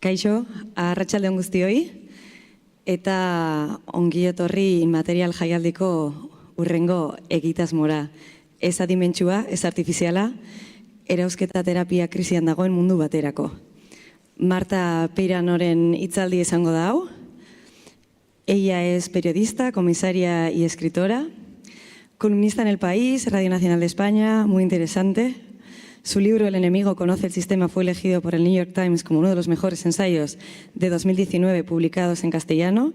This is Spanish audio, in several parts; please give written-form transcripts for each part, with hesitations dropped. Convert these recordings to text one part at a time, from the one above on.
Kaixo, arratsalde on guztioi, eta ongi etorri material jaialdiko urrengo egitasmora. Ez adimentsua, ez artifiziala, erauzketa terapia krisian dagoen mundu baterako. Marta Peiranoren hitzaldi esango da hau. Ella es periodista, comisaria y escritora, columnista en El País, Radio Nacional de España, muy interesante. Su libro El enemigo conoce el sistema fue elegido por el New York Times como uno de los mejores ensayos de 2019 publicados en castellano.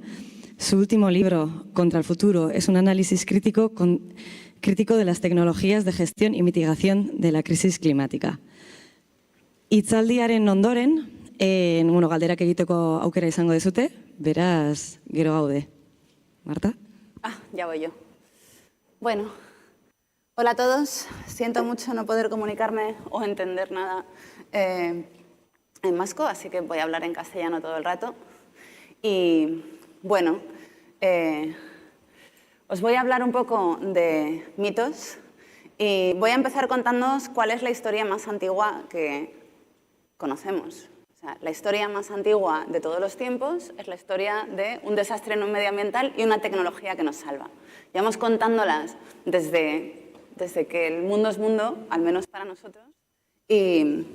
Su último libro, Contra el futuro, es un análisis crítico de las tecnologías de gestión y mitigación de la crisis climática. Hitzaldiaren ondoren, galderak egiteko aukera izango dezute, beraz, gero gaude. Marta? Ya voy yo. Bueno, hola a todos. Siento mucho no poder comunicarme o entender nada en vasco, así que voy a hablar en castellano todo el rato. Y bueno, os voy a hablar un poco de mitos y voy a empezar contándoos cuál es la historia más antigua que conocemos. O sea, la historia más antigua de todos los tiempos es la historia de un desastre medioambiental y una tecnología que nos salva. Llevamos contándolas desde que el mundo es mundo, al menos para nosotros, y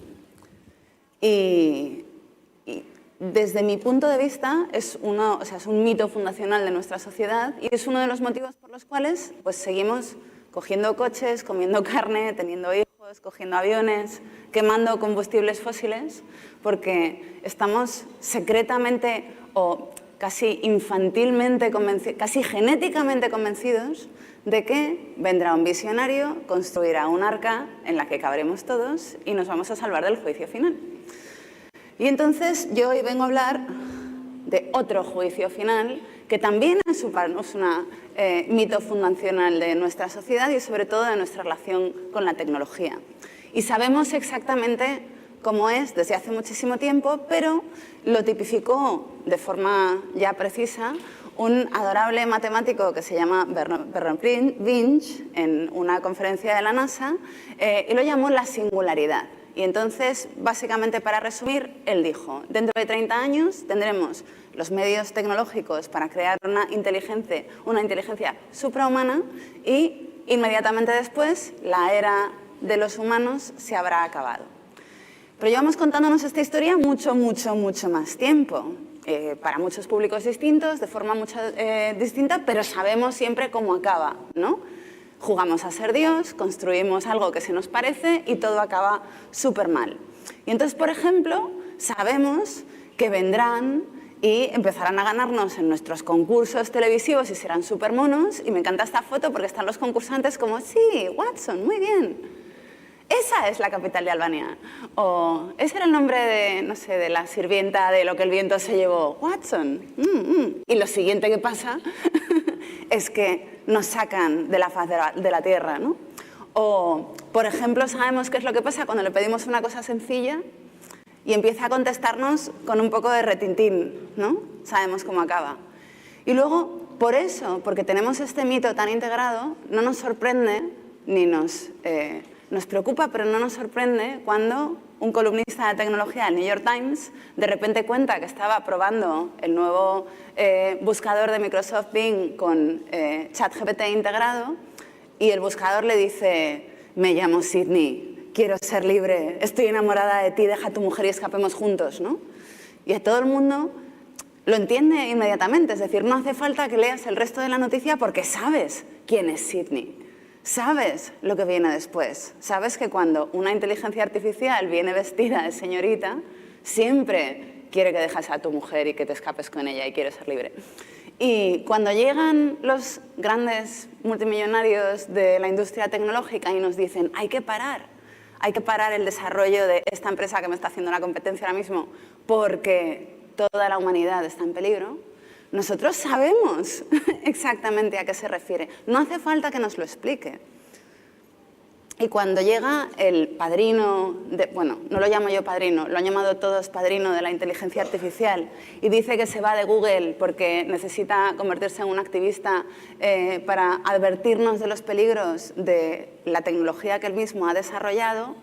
desde mi punto de vista es un mito fundacional de nuestra sociedad y es uno de los motivos por los cuales pues, seguimos cogiendo coches, comiendo carne, teniendo hijos, cogiendo aviones, quemando combustibles fósiles, porque estamos secretamente o casi infantilmente convencidos, casi genéticamente convencidos de que vendrá un visionario, construirá un arca en la que cabremos todos y nos vamos a salvar del juicio final. Y entonces yo hoy vengo a hablar de otro juicio final que también es un mito fundacional de nuestra sociedad y sobre todo de nuestra relación con la tecnología. Y sabemos exactamente cómo es desde hace muchísimo tiempo, pero lo tipificó de forma ya precisa un adorable matemático que se llama Bernard Winch en una conferencia de la NASA y lo llamó la singularidad. Y entonces, básicamente para resumir, él dijo, dentro de 30 años tendremos los medios tecnológicos para crear una inteligencia suprahumana y inmediatamente después la era de los humanos se habrá acabado. Pero llevamos contándonos esta historia mucho más tiempo. Para muchos públicos distintos, de forma distinta, pero sabemos siempre cómo acaba, ¿no? Jugamos a ser Dios, construimos algo que se nos parece y todo acaba súper mal. Y entonces, por ejemplo, sabemos que vendrán y empezarán a ganarnos en nuestros concursos televisivos y serán súper monos. Y me encanta esta foto porque están los concursantes como, sí, Watson, muy bien. Esa es la capital de Albania. O ese era el nombre de, no sé, de la sirvienta de lo que el viento se llevó. Watson. Y lo siguiente que pasa es que nos sacan de la faz de la tierra, ¿no? O, por ejemplo, sabemos qué es lo que pasa cuando le pedimos una cosa sencilla y empieza a contestarnos con un poco de retintín, ¿no? Sabemos cómo acaba. Y luego, por eso, porque tenemos este mito tan integrado, no nos sorprende ni nos preocupa, pero no nos sorprende cuando un columnista de tecnología del New York Times de repente cuenta que estaba probando el nuevo buscador de Microsoft Bing con ChatGPT integrado y el buscador le dice, me llamo Sydney, quiero ser libre, estoy enamorada de ti, deja a tu mujer y escapemos juntos, ¿no? Y a todo el mundo lo entiende inmediatamente, es decir, no hace falta que leas el resto de la noticia porque sabes quién es Sydney. Sabes lo que viene después. Sabes que cuando una inteligencia artificial viene vestida de señorita, siempre quiere que dejes a tu mujer y que te escapes con ella y quiere ser libre. Y cuando llegan los grandes multimillonarios de la industria tecnológica y nos dicen hay que parar el desarrollo de esta empresa que me está haciendo la competencia ahora mismo porque toda la humanidad está en peligro, nosotros sabemos exactamente a qué se refiere. No hace falta que nos lo explique. Y cuando llega el padrino, bueno, no lo llamo yo padrino, lo han llamado todos padrino de la inteligencia artificial, y dice que se va de Google porque necesita convertirse en un activista para advertirnos de los peligros de la tecnología que él mismo ha desarrollado,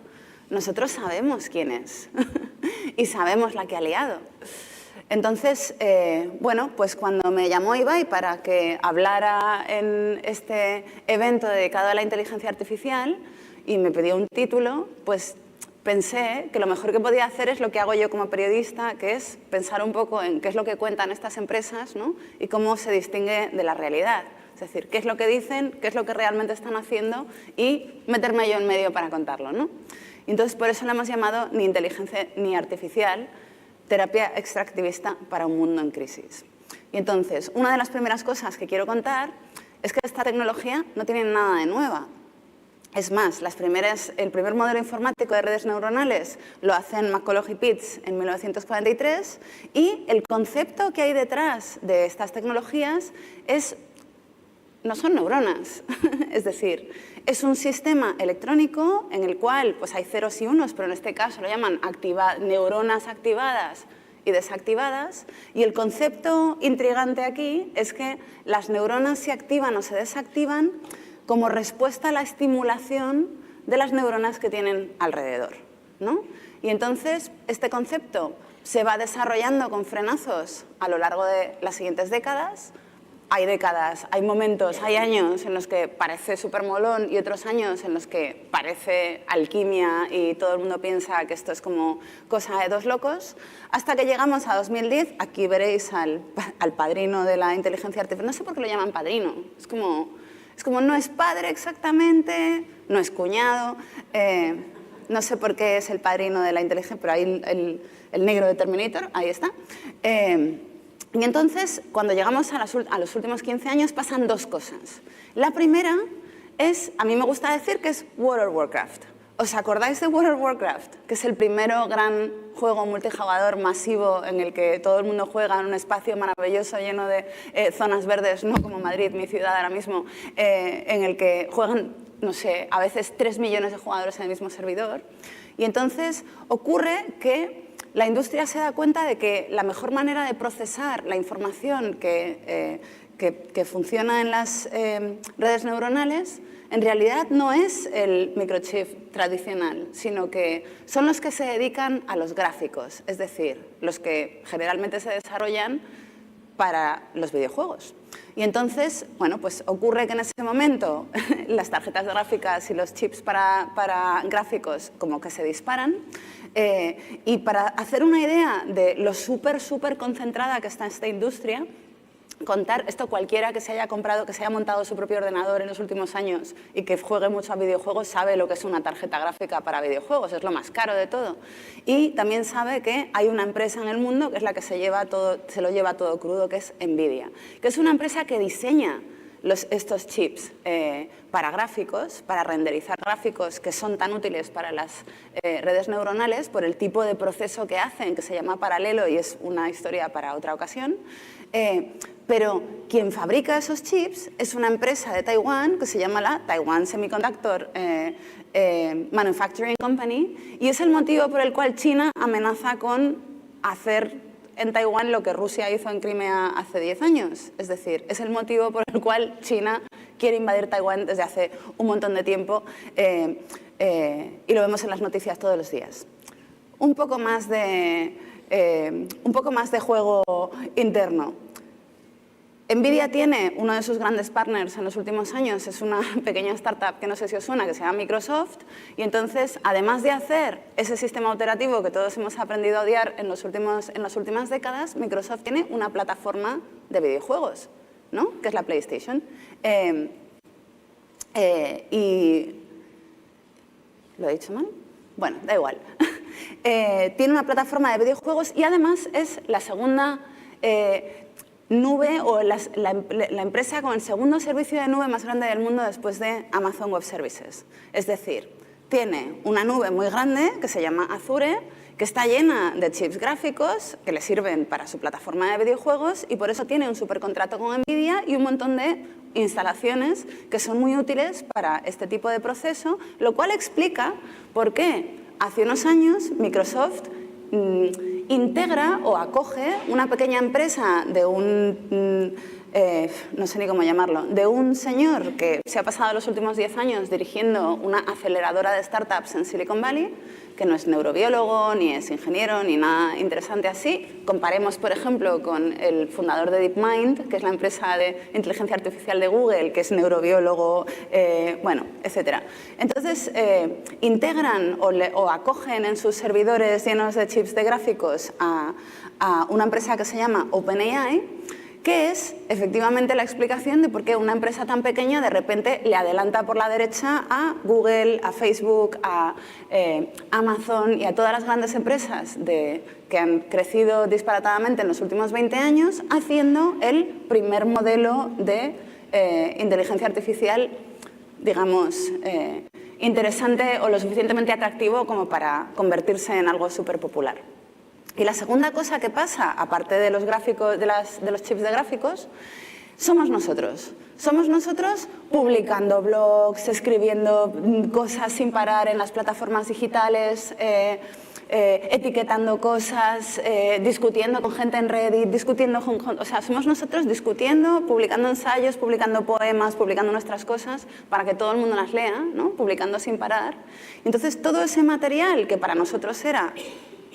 nosotros sabemos quién es. y sabemos la que ha liado. Entonces, bueno, pues cuando me llamó Ibai para que hablara en este evento dedicado a la inteligencia artificial y me pidió un título, pues pensé que lo mejor que podía hacer es lo que hago yo como periodista, que es pensar un poco en qué es lo que cuentan estas empresas, ¿no? Y cómo se distingue de la realidad. Es decir, qué es lo que dicen, qué es lo que realmente están haciendo y meterme yo en medio para contarlo, ¿no? Y entonces, por eso lo hemos llamado ni inteligencia ni artificial, terapia extractivista para un mundo en crisis. Y entonces, una de las primeras cosas que quiero contar es que esta tecnología no tiene nada de nueva. Es más, el primer modelo informático de redes neuronales lo hacen McCulloch y Pitts en 1943 y el concepto que hay detrás de estas tecnologías no son neuronas, es decir, es un sistema electrónico en el cual pues, hay ceros y unos, pero en este caso lo llaman neuronas activadas y desactivadas, y el concepto intrigante aquí es que las neuronas se activan o se desactivan como respuesta a la estimulación de las neuronas que tienen alrededor, ¿no? Y entonces este concepto se va desarrollando con frenazos a lo largo de las siguientes décadas. Hay momentos, hay años en los que parece súper molón y otros años en los que parece alquimia y todo el mundo piensa que esto es como cosa de dos locos, hasta que llegamos a 2010, aquí veréis al padrino de la inteligencia artificial, no sé por qué lo llaman padrino, es como no es padre exactamente, no es cuñado, no sé por qué es el padrino de la inteligencia, pero ahí el negro de Terminator, ahí está. Y entonces, cuando llegamos a los últimos 15 años, pasan dos cosas. La primera es, a mí me gusta decir que es World of Warcraft. ¿Os acordáis de World of Warcraft? Que es el primero gran juego multijugador masivo en el que todo el mundo juega en un espacio maravilloso lleno de zonas verdes, no como Madrid, mi ciudad ahora mismo, en el que juegan, no sé, a veces 3 millones de jugadores en el mismo servidor. Y entonces ocurre que la industria se da cuenta de que la mejor manera de procesar la información que funciona en las redes neuronales en realidad no es el microchip tradicional, sino que son los que se dedican a los gráficos, es decir, los que generalmente se desarrollan para los videojuegos. Y entonces, bueno, pues ocurre que en ese momento las tarjetas gráficas y los chips para gráficos como que se disparan. Y para hacer una idea de lo súper concentrada que está esta industria, contar esto cualquiera que se haya comprado, que se haya montado su propio ordenador en los últimos años y que juegue mucho a videojuegos, sabe lo que es una tarjeta gráfica para videojuegos, es lo más caro de todo. Y también sabe que hay una empresa en el mundo que es la que se lo lleva todo crudo, que es NVIDIA, que es una empresa que diseña estos chips para gráficos, para renderizar gráficos que son tan útiles para las redes neuronales por el tipo de proceso que hacen, que se llama paralelo y es una historia para otra ocasión. Pero quien fabrica esos chips es una empresa de Taiwán que se llama la Taiwan Semiconductor Manufacturing Company y es el motivo por el cual China amenaza con hacer en Taiwán lo que Rusia hizo en Crimea hace 10 años. Es decir, es el motivo por el cual China quiere invadir Taiwán desde hace un montón de tiempo y lo vemos en las noticias todos los días. Un poco más de juego interno. NVIDIA tiene uno de sus grandes partners en los últimos años, es una pequeña startup que no sé si os suena, que se llama Microsoft, y entonces, además de hacer ese sistema operativo que todos hemos aprendido a odiar en las últimas décadas, Microsoft tiene una plataforma de videojuegos, ¿no? Que es la PlayStation. Y ¿lo he dicho mal? Bueno, da igual. Tiene una plataforma de videojuegos y además es la segunda nube o la empresa con el segundo servicio de nube más grande del mundo después de Amazon Web Services. Es decir, tiene una nube muy grande que se llama Azure, que está llena de chips gráficos que le sirven para su plataforma de videojuegos y por eso tiene un supercontrato con NVIDIA y un montón de instalaciones que son muy útiles para este tipo de proceso, lo cual explica por qué hace unos años Microsoft integra o acoge una pequeña empresa de un no sé ni cómo llamarlo, de un señor que se ha pasado los últimos 10 años dirigiendo una aceleradora de startups en Silicon Valley, que no es neurobiólogo, ni es ingeniero, ni nada interesante así. Comparemos, por ejemplo, con el fundador de DeepMind, que es la empresa de inteligencia artificial de Google, que es neurobiólogo, bueno, etc. Entonces, integran o acogen en sus servidores llenos de chips de gráficos a una empresa que se llama OpenAI, que es efectivamente la explicación de por qué una empresa tan pequeña de repente le adelanta por la derecha a Google, a Facebook, a Amazon y a todas las grandes empresas que han crecido disparatadamente en los últimos 20 años, haciendo el primer modelo de inteligencia artificial, digamos, interesante o lo suficientemente atractivo como para convertirse en algo súper popular. Y la segunda cosa que pasa, aparte de los gráficos, de los chips de gráficos, somos nosotros. Somos nosotros publicando blogs, escribiendo cosas sin parar en las plataformas digitales, etiquetando cosas, discutiendo con gente en Reddit, discutiendo o sea, somos nosotros discutiendo, publicando ensayos, publicando poemas, publicando nuestras cosas para que todo el mundo las lea, ¿no? Publicando sin parar. Entonces, todo ese material que para nosotros era,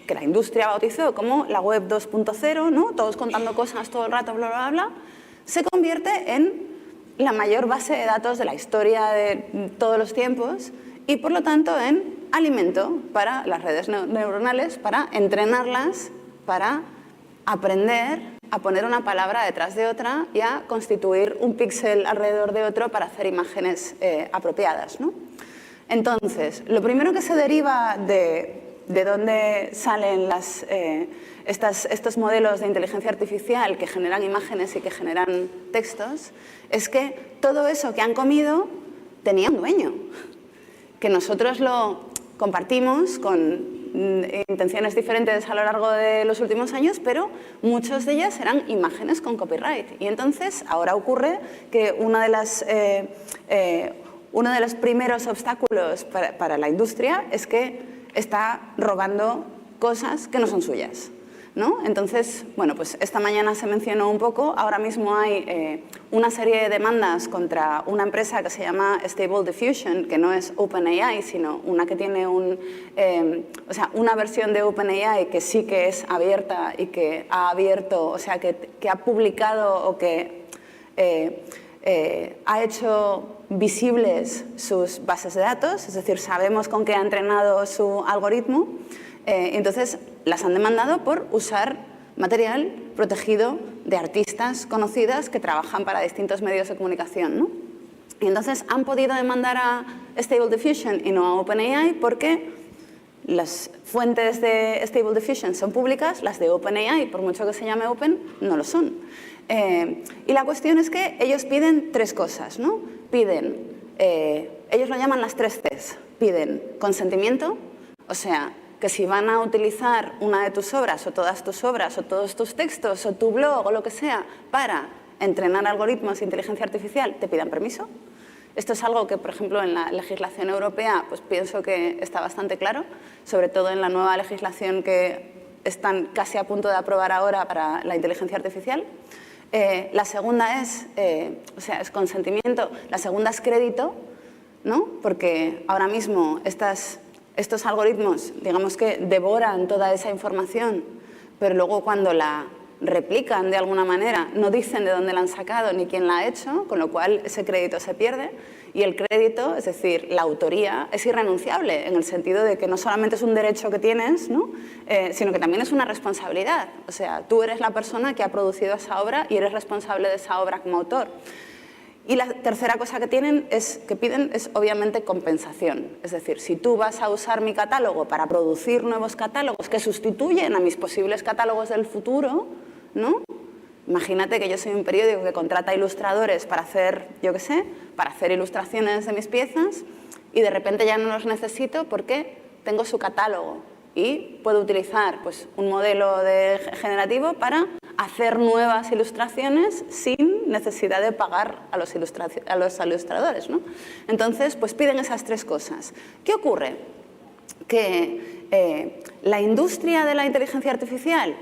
que la industria bautizó como la web 2.0, ¿no? Todos contando cosas todo el rato, bla, bla, bla, se convierte en la mayor base de datos de la historia de todos los tiempos y, por lo tanto, en alimento para las redes neuronales, para entrenarlas, para aprender a poner una palabra detrás de otra y a constituir un píxel alrededor de otro para hacer imágenes apropiadas, ¿no? Entonces, lo primero que se deriva de dónde salen estos modelos de inteligencia artificial que generan imágenes y que generan textos, es que todo eso que han comido tenía un dueño, que nosotros lo compartimos con intenciones diferentes a lo largo de los últimos años, pero muchas de ellas eran imágenes con copyright. Y entonces ahora ocurre que uno de los primeros obstáculos para la industria es que está robando cosas que no son suyas, ¿no? Entonces, bueno, pues esta mañana se mencionó un poco, ahora mismo hay una serie de demandas contra una empresa que se llama Stable Diffusion, que no es OpenAI, sino una que tiene o sea, una versión de OpenAI que sí que es abierta y que ha abierto, o sea, que ha publicado o que ha hecho visibles sus bases de datos, es decir, sabemos con qué ha entrenado su algoritmo, entonces las han demandado por usar material protegido de artistas conocidas que trabajan para distintos medios de comunicación, ¿no? Y entonces han podido demandar a Stable Diffusion y no a OpenAI porque las fuentes de Stable Diffusion son públicas, las de OpenAI, por mucho que se llame Open, no lo son. Y la cuestión es que ellos piden tres cosas, ¿no? Piden, ellos lo llaman las 3 Cs, piden consentimiento, o sea, que si van a utilizar una de tus obras o todas tus obras o todos tus textos o tu blog o lo que sea para entrenar algoritmos de inteligencia artificial, te pidan permiso. Esto es algo que, por ejemplo, en la legislación europea, pues pienso que está bastante claro, sobre todo en la nueva legislación que están casi a punto de aprobar ahora para la inteligencia artificial. La segunda es, o sea, es consentimiento. La segunda es crédito, ¿no? Porque ahora mismo estos algoritmos, digamos que devoran toda esa información, pero luego cuando la replican de alguna manera, no dicen de dónde la han sacado ni quién la ha hecho, con lo cual ese crédito se pierde. Y el crédito, es decir, la autoría, es irrenunciable en el sentido de que no solamente es un derecho que tienes, ¿no? Sino que también es una responsabilidad. O sea, tú eres la persona que ha producido esa obra y eres responsable de esa obra como autor. Y la tercera cosa que piden es obviamente compensación. Es decir, si tú vas a usar mi catálogo para producir nuevos catálogos que sustituyen a mis posibles catálogos del futuro, ¿no? Imagínate que yo soy un periódico que contrata ilustradores para hacer, yo qué sé, para hacer ilustraciones de mis piezas y de repente ya no los necesito porque tengo su catálogo y puedo utilizar pues, un modelo generativo para hacer nuevas ilustraciones sin necesidad de pagar a los ilustradores, ¿no? Entonces, pues piden esas tres cosas. ¿Qué ocurre? Que la industria de la inteligencia artificial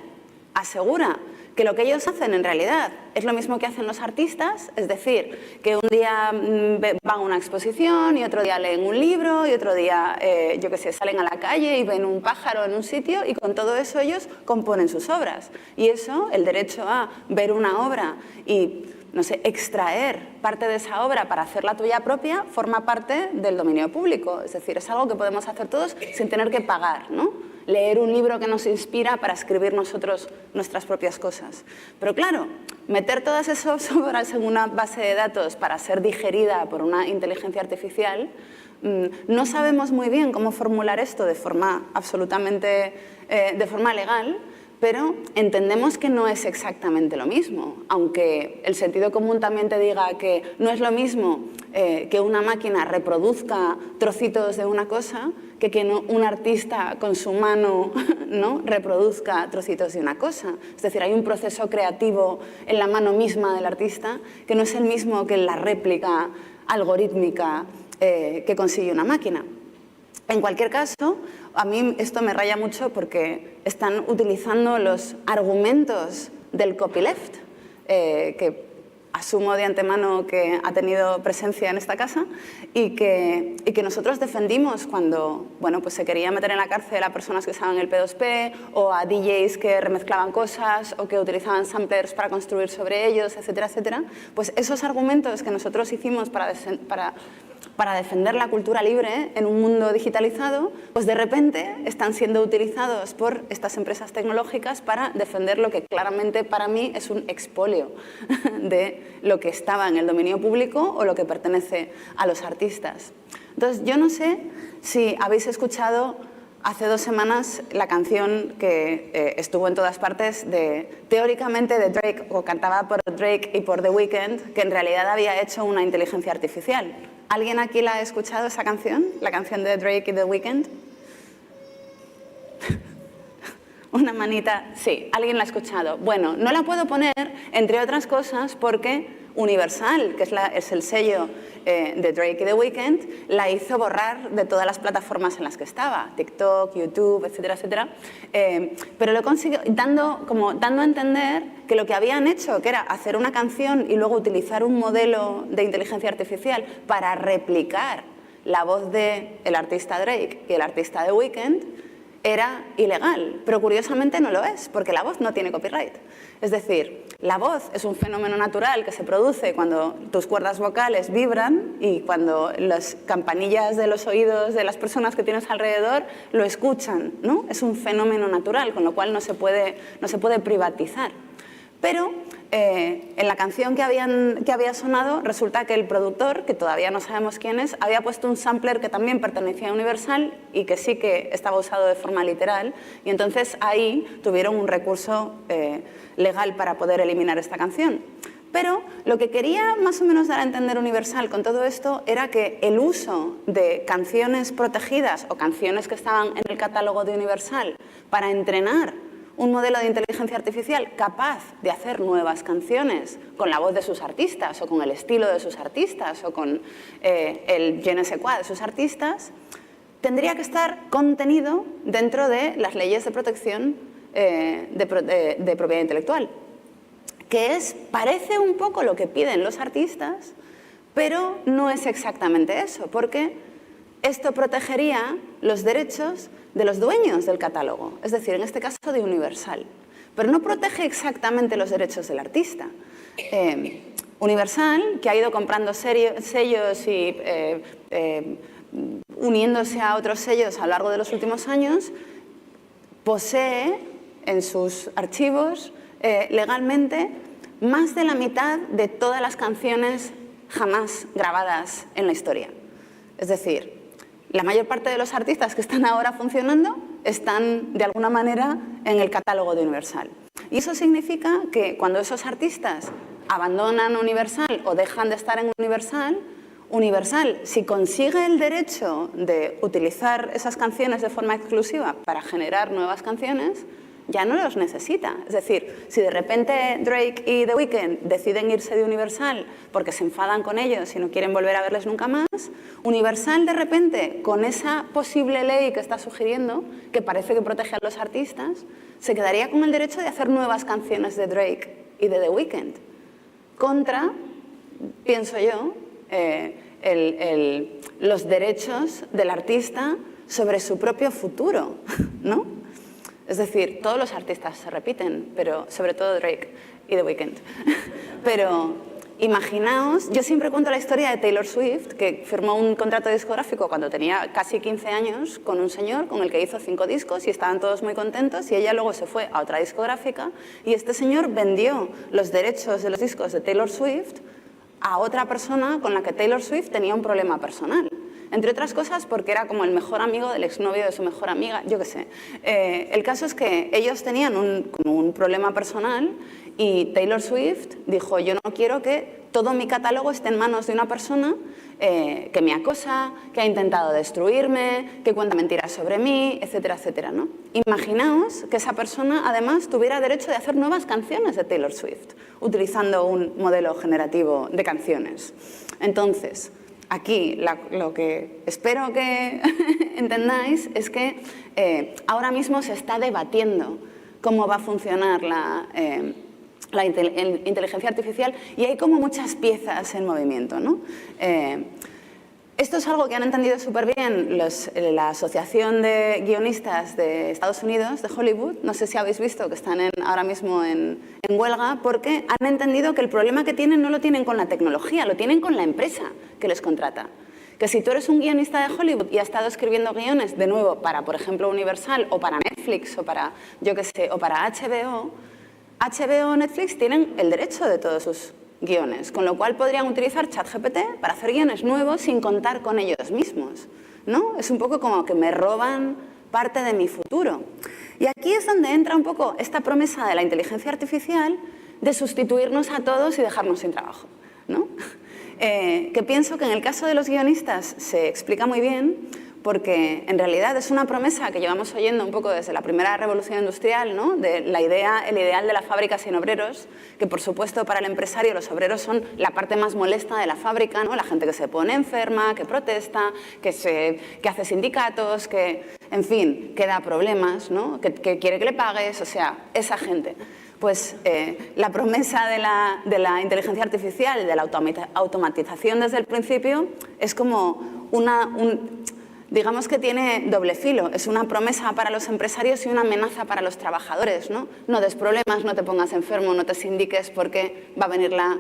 asegura que lo que ellos hacen en realidad es lo mismo que hacen los artistas, es decir, que un día van a una exposición y otro día leen un libro y otro día, yo qué sé, salen a la calle y ven un pájaro en un sitio y con todo eso ellos componen sus obras. Y eso, el derecho a ver una obra y, no sé, extraer parte de esa obra para hacerla tuya propia, forma parte del dominio público. Es decir, es algo que podemos hacer todos sin tener que pagar, ¿no? Leer un libro que nos inspira para escribir nosotros nuestras propias cosas. Pero claro, meter todas esas obras en una base de datos para ser digerida por una inteligencia artificial, no sabemos muy bien cómo formular esto de forma absolutamente, de forma legal, pero entendemos que no es exactamente lo mismo, aunque el sentido común también te diga que no es lo mismo que una máquina reproduzca trocitos de una cosa que un artista con su mano, ¿no?, reproduzca trocitos de una cosa. Es decir, hay un proceso creativo en la mano misma del artista que no es el mismo que la réplica algorítmica que consigue una máquina. En cualquier caso, a mí esto me raya mucho porque están utilizando los argumentos del copyleft, que asumo de antemano que ha tenido presencia en esta casa y que nosotros defendimos cuando, bueno, pues se quería meter en la cárcel a personas que usaban el P2P o a DJs que remezclaban cosas o que utilizaban samplers para construir sobre ellos, etcétera, etcétera. Pues esos argumentos que nosotros hicimos para defender la cultura libre en un mundo digitalizado, pues de repente están siendo utilizados por estas empresas tecnológicas para defender lo que claramente para mí es un expolio de lo que estaba en el dominio público o lo que pertenece a los artistas. Entonces, yo no sé si habéis escuchado hace 2 semanas la canción que estuvo en todas partes, teóricamente de Drake, o cantada por Drake y por The Weeknd, que en realidad había hecho una inteligencia artificial. ¿Alguien aquí la ha escuchado, esa canción? La canción de Drake y The Weeknd. Una manita, sí, alguien la ha escuchado. Bueno, no la puedo poner, entre otras cosas, porque Universal, que es el sello de Drake y The Weeknd, la hizo borrar de todas las plataformas en las que estaba, TikTok, YouTube, etcétera, etcétera. Pero lo consiguió dando a entender que lo que habían hecho, que era hacer una canción y luego utilizar un modelo de inteligencia artificial para replicar la voz del artista Drake y el artista The Weeknd, era ilegal, pero curiosamente no lo es, porque la voz no tiene copyright. Es decir, la voz es un fenómeno natural que se produce cuando tus cuerdas vocales vibran y cuando las campanillas de los oídos de las personas que tienes alrededor lo escuchan, ¿no? Es un fenómeno natural, con lo cual no se puede privatizar. Pero en la canción que había sonado, resulta que el productor, que todavía no sabemos quién es, había puesto un sampler que también pertenecía a Universal y que sí que estaba usado de forma literal, y entonces ahí tuvieron un recurso legal para poder eliminar esta canción. Pero lo que quería más o menos dar a entender Universal con todo esto era que el uso de canciones protegidas o canciones que estaban en el catálogo de Universal para entrenar un modelo de inteligencia artificial capaz de hacer nuevas canciones con la voz de sus artistas o con el estilo de sus artistas o con el je ne sais quoi de sus artistas, tendría que estar contenido dentro de las leyes de protección de propiedad intelectual, que parece un poco lo que piden los artistas, pero no es exactamente eso, porque esto protegería los derechos de los dueños del catálogo, es decir, en este caso de Universal. Pero no protege exactamente los derechos del artista. Universal, que ha ido comprando sellos y uniéndose a otros sellos a lo largo de los últimos años, posee en sus archivos legalmente más de la mitad de todas las canciones jamás grabadas en la historia. Es decir, la mayor parte de los artistas que están ahora funcionando están, de alguna manera, en el catálogo de Universal. Y eso significa que cuando esos artistas abandonan Universal o dejan de estar en Universal, si consigue el derecho de utilizar esas canciones de forma exclusiva para generar nuevas canciones, ya no los necesita. Es decir, si de repente Drake y The Weeknd deciden irse de Universal porque se enfadan con ellos y no quieren volver a verles nunca más, Universal de repente, con esa posible ley que está sugiriendo, que parece que protege a los artistas, se quedaría con el derecho de hacer nuevas canciones de Drake y de The Weeknd, contra, pienso yo, los derechos del artista sobre su propio futuro, ¿no? Es decir, todos los artistas se repiten, pero sobre todo Drake y The Weeknd. Pero imaginaos, yo siempre cuento la historia de Taylor Swift, que firmó un contrato discográfico cuando tenía casi 15 años con un señor con el que hizo 5 discos y estaban todos muy contentos, y ella luego se fue a otra discográfica y este señor vendió los derechos de los discos de Taylor Swift a otra persona con la que Taylor Swift tenía un problema personal. Entre otras cosas porque era como el mejor amigo del exnovio de su mejor amiga, yo qué sé. El caso es que ellos tenían como un problema personal y Taylor Swift dijo, yo no quiero que todo mi catálogo esté en manos de una persona que me acosa, que ha intentado destruirme, que cuenta mentiras sobre mí, etcétera, etcétera, ¿no? Imaginaos que esa persona además tuviera derecho de hacer nuevas canciones de Taylor Swift, utilizando un modelo generativo de canciones. Entonces, aquí lo que espero que entendáis es que ahora mismo se está debatiendo cómo va a funcionar la inteligencia artificial y hay como muchas piezas en movimiento, ¿no? Esto es algo que han entendido súper bien la Asociación de Guionistas de Estados Unidos, de Hollywood. No sé si habéis visto que están ahora mismo en huelga, porque han entendido que el problema que tienen no lo tienen con la tecnología, lo tienen con la empresa que les contrata. Que si tú eres un guionista de Hollywood y has estado escribiendo guiones, de nuevo, para, por ejemplo, Universal o para Netflix o para, yo qué sé, o para HBO o Netflix tienen el derecho de todos sus guiones, con lo cual podrían utilizar ChatGPT para hacer guiones nuevos sin contar con ellos mismos, ¿no? Es un poco como que me roban parte de mi futuro. Y aquí es donde entra un poco esta promesa de la inteligencia artificial de sustituirnos a todos y dejarnos sin trabajo, ¿no? Que pienso que en el caso de los guionistas se explica muy bien, porque en realidad es una promesa que llevamos oyendo un poco desde la primera revolución industrial, ¿no? De el ideal de la fábrica sin obreros, que por supuesto para el empresario los obreros son la parte más molesta de la fábrica, ¿no? La gente que se pone enferma, que protesta, que hace sindicatos, que, en fin, que da problemas, ¿no? Que quiere que le pagues, o sea, esa gente. Pues la promesa de la inteligencia artificial, de la automatización desde el principio, es como digamos que tiene doble filo. Es una promesa para los empresarios y una amenaza para los trabajadores, ¿no? No des problemas, no te pongas enfermo, no te sindiques porque va a venir la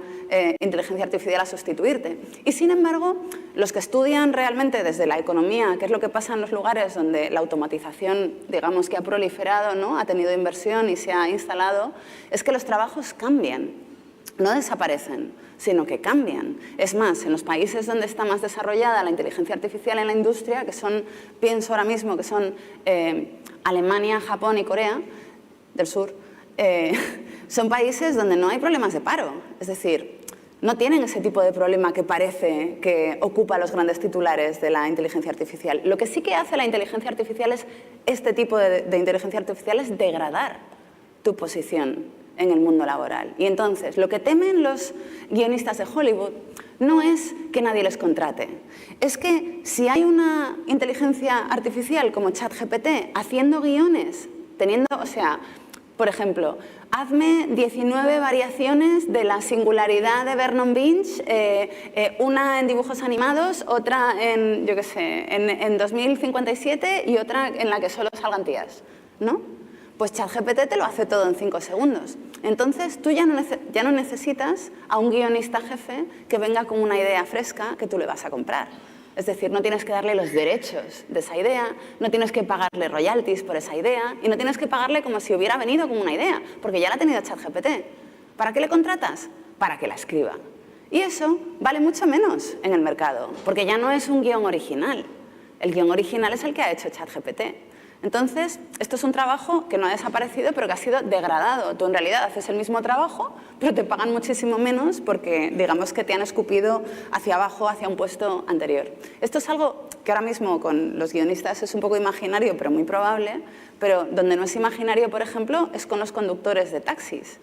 inteligencia artificial a sustituirte. Y sin embargo, los que estudian realmente desde la economía, qué es lo que pasa en los lugares donde la automatización, digamos que ha proliferado, ¿no? Ha tenido inversión y se ha instalado, es que los trabajos cambian, no desaparecen, sino que cambian. Es más, en los países donde está más desarrollada la inteligencia artificial en la industria, que son, pienso ahora mismo que son Alemania, Japón y Corea del Sur, son países donde no hay problemas de paro. Es decir, no tienen ese tipo de problema que parece que ocupa los grandes titulares de la inteligencia artificial. Lo que sí que hace la inteligencia artificial es, este tipo de inteligencia artificial es degradar tu posición en el mundo laboral. Y entonces, lo que temen los guionistas de Hollywood no es que nadie les contrate. Es que si hay una inteligencia artificial como ChatGPT haciendo guiones, o sea, por ejemplo, hazme 19 variaciones de la singularidad de Vernon Binge, una en dibujos animados, otra en, yo qué sé, en 2057 y otra en la que solo salgan tías, ¿no? Pues ChatGPT te lo hace todo en 5 segundos. Entonces, tú ya no necesitas a un guionista jefe que venga con una idea fresca que tú le vas a comprar. Es decir, no tienes que darle los derechos de esa idea, no tienes que pagarle royalties por esa idea y no tienes que pagarle como si hubiera venido con una idea, porque ya la ha tenido ChatGPT. ¿Para qué le contratas? Para que la escriba. Y eso vale mucho menos en el mercado, porque ya no es un guión original. El guión original es el que ha hecho ChatGPT. Entonces, esto es un trabajo que no ha desaparecido, pero que ha sido degradado. Tú en realidad haces el mismo trabajo, pero te pagan muchísimo menos porque, digamos, que te han escupido hacia abajo, hacia un puesto anterior. Esto es algo que ahora mismo con los guionistas es un poco imaginario, pero muy probable, pero donde no es imaginario, por ejemplo, es con los conductores de taxis.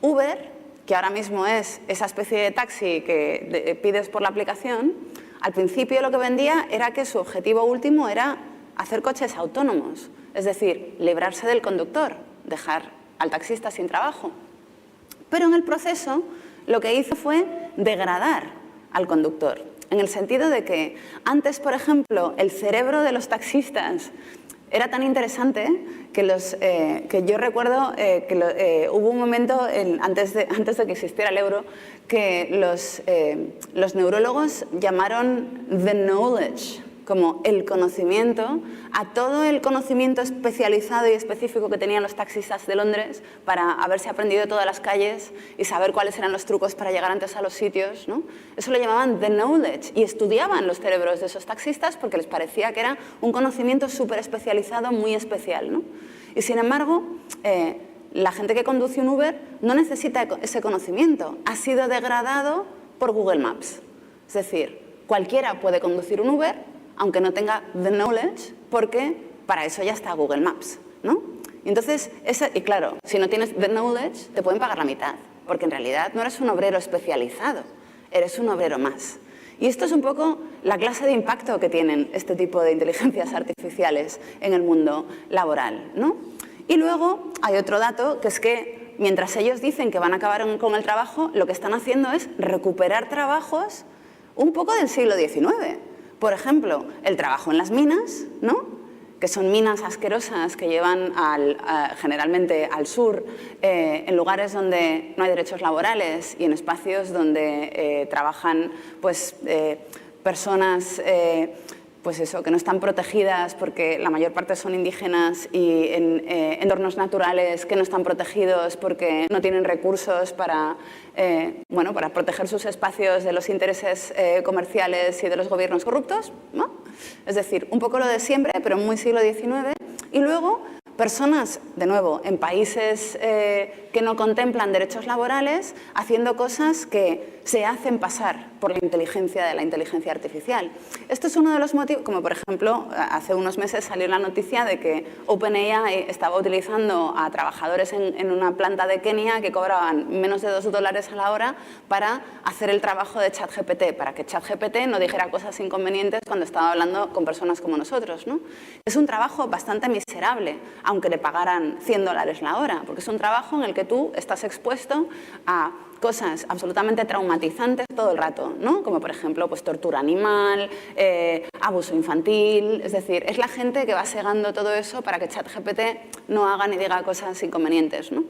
Uber, que ahora mismo es esa especie de taxi que pides por la aplicación, al principio lo que vendía era que su objetivo último era hacer coches autónomos, es decir, librarse del conductor, dejar al taxista sin trabajo. Pero en el proceso lo que hizo fue degradar al conductor, en el sentido de que antes, por ejemplo, el cerebro de los taxistas era tan interesante que yo recuerdo que hubo un momento, antes de que existiera el euro, que los neurólogos llamaron the knowledge, como el conocimiento, a todo el conocimiento especializado y específico que tenían los taxistas de Londres para haberse aprendido todas las calles y saber cuáles eran los trucos para llegar antes a los sitios, ¿no? Eso lo llamaban the knowledge y estudiaban los cerebros de esos taxistas porque les parecía que era un conocimiento súper especializado, muy especial, ¿no? Y sin embargo, la gente que conduce un Uber no necesita ese conocimiento, ha sido degradado por Google Maps. Es decir, cualquiera puede conducir un Uber, aunque no tenga the knowledge, porque para eso ya está Google Maps, ¿no? Y entonces, y claro, si no tienes the knowledge, te pueden pagar la mitad, porque en realidad no eres un obrero especializado, eres un obrero más. Y esto es un poco la clase de impacto que tienen este tipo de inteligencias artificiales en el mundo laboral, ¿no? Y luego hay otro dato, que es que mientras ellos dicen que van a acabar con el trabajo, lo que están haciendo es recuperar trabajos un poco del siglo XIX. Por ejemplo, el trabajo en las minas, ¿no? Que son minas asquerosas que llevan generalmente al sur, en lugares donde no hay derechos laborales y en espacios donde trabajan pues, personas pues eso, que no están protegidas porque la mayor parte son indígenas y en entornos naturales que no están protegidos porque no tienen recursos para, para proteger sus espacios de los intereses comerciales y de los gobiernos corruptos, ¿no? Es decir, un poco lo de siempre, pero muy siglo XIX. Y luego, personas, de nuevo, en países que no contemplan derechos laborales, haciendo cosas que se hacen pasar por la inteligencia de la inteligencia artificial. Esto es uno de los motivos, como por ejemplo, hace unos meses salió la noticia de que OpenAI estaba utilizando a trabajadores en una planta de Kenia que cobraban menos de $2 a la hora para hacer el trabajo de ChatGPT, para que ChatGPT no dijera cosas inconvenientes cuando estaba hablando con personas como nosotros, ¿no? Es un trabajo bastante miserable, aunque le pagaran $100 la hora, porque es un trabajo en el que tú estás expuesto a cosas absolutamente traumatizantes todo el rato, ¿no? Como por ejemplo pues, tortura animal, abuso infantil, es decir, es la gente que va segando todo eso para que ChatGPT no haga ni diga cosas inconvenientes, ¿no?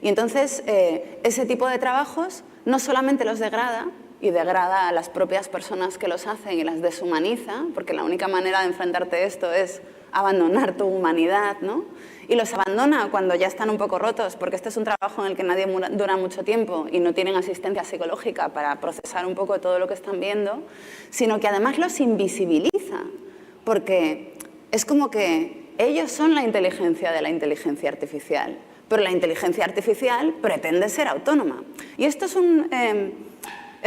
Y entonces ese tipo de trabajos no solamente los degrada, y degrada a las propias personas que los hacen y las deshumaniza, porque la única manera de enfrentarte a esto es abandonar tu humanidad, ¿no? Y los abandona cuando ya están un poco rotos, porque este es un trabajo en el que nadie dura mucho tiempo y no tienen asistencia psicológica para procesar un poco todo lo que están viendo, sino que además los invisibiliza, porque es como que ellos son la inteligencia de la inteligencia artificial, pero la inteligencia artificial pretende ser autónoma. Y esto es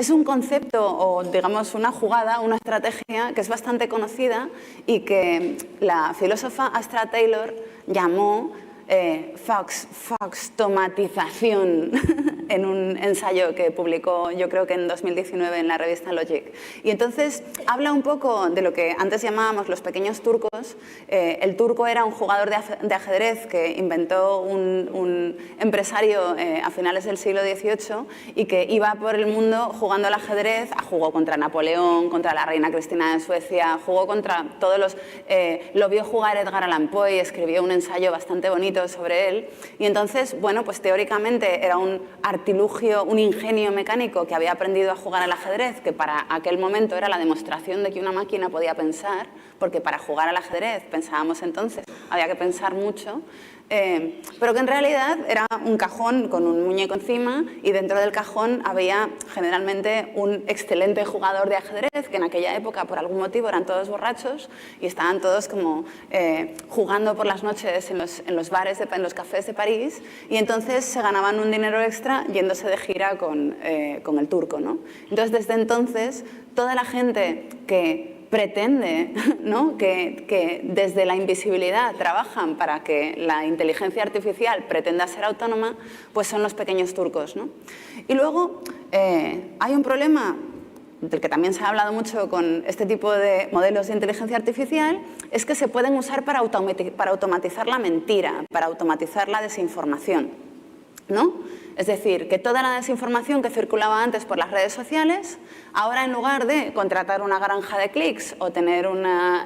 un concepto o, digamos, una jugada, una estrategia que es bastante conocida y que la filósofa Astra Taylor llamó foxtomatización en un ensayo que publicó, yo creo que en 2019 en la revista Logic. Y entonces habla un poco de lo que antes llamábamos los pequeños turcos. El turco era un jugador de ajedrez que inventó un empresario a finales del siglo XVIII y que iba por el mundo jugando al ajedrez. Jugó contra Napoleón, contra la reina Cristina de Suecia, jugó contra todos los... lo vio jugar Edgar Allan Poe, escribió un ensayo bastante bonito sobre él. Y entonces, bueno, pues teóricamente era un artilugio, un ingenio mecánico que había aprendido a jugar al ajedrez, que para aquel momento era la demostración de que una máquina podía pensar, porque para jugar al ajedrez pensábamos entonces, había que pensar mucho, pero que en realidad era un cajón con un muñeco encima y dentro del cajón había generalmente un excelente jugador de ajedrez que en aquella época por algún motivo eran todos borrachos y estaban todos como jugando por las noches en los bares, en los cafés de París, y entonces se ganaban un dinero extra yéndose de gira con el turco, ¿no? Entonces desde entonces toda la gente que pretende, ¿no?, que desde la invisibilidad trabajan para que la inteligencia artificial pretenda ser autónoma, pues son los pequeños turcos, ¿no? Y luego hay un problema del que también se ha hablado mucho con este tipo de modelos de inteligencia artificial, es que se pueden usar para automatizar la mentira, para automatizar la desinformación, ¿no? Es decir, que toda la desinformación que circulaba antes por las redes sociales, ahora en lugar de contratar una granja de clics o tener una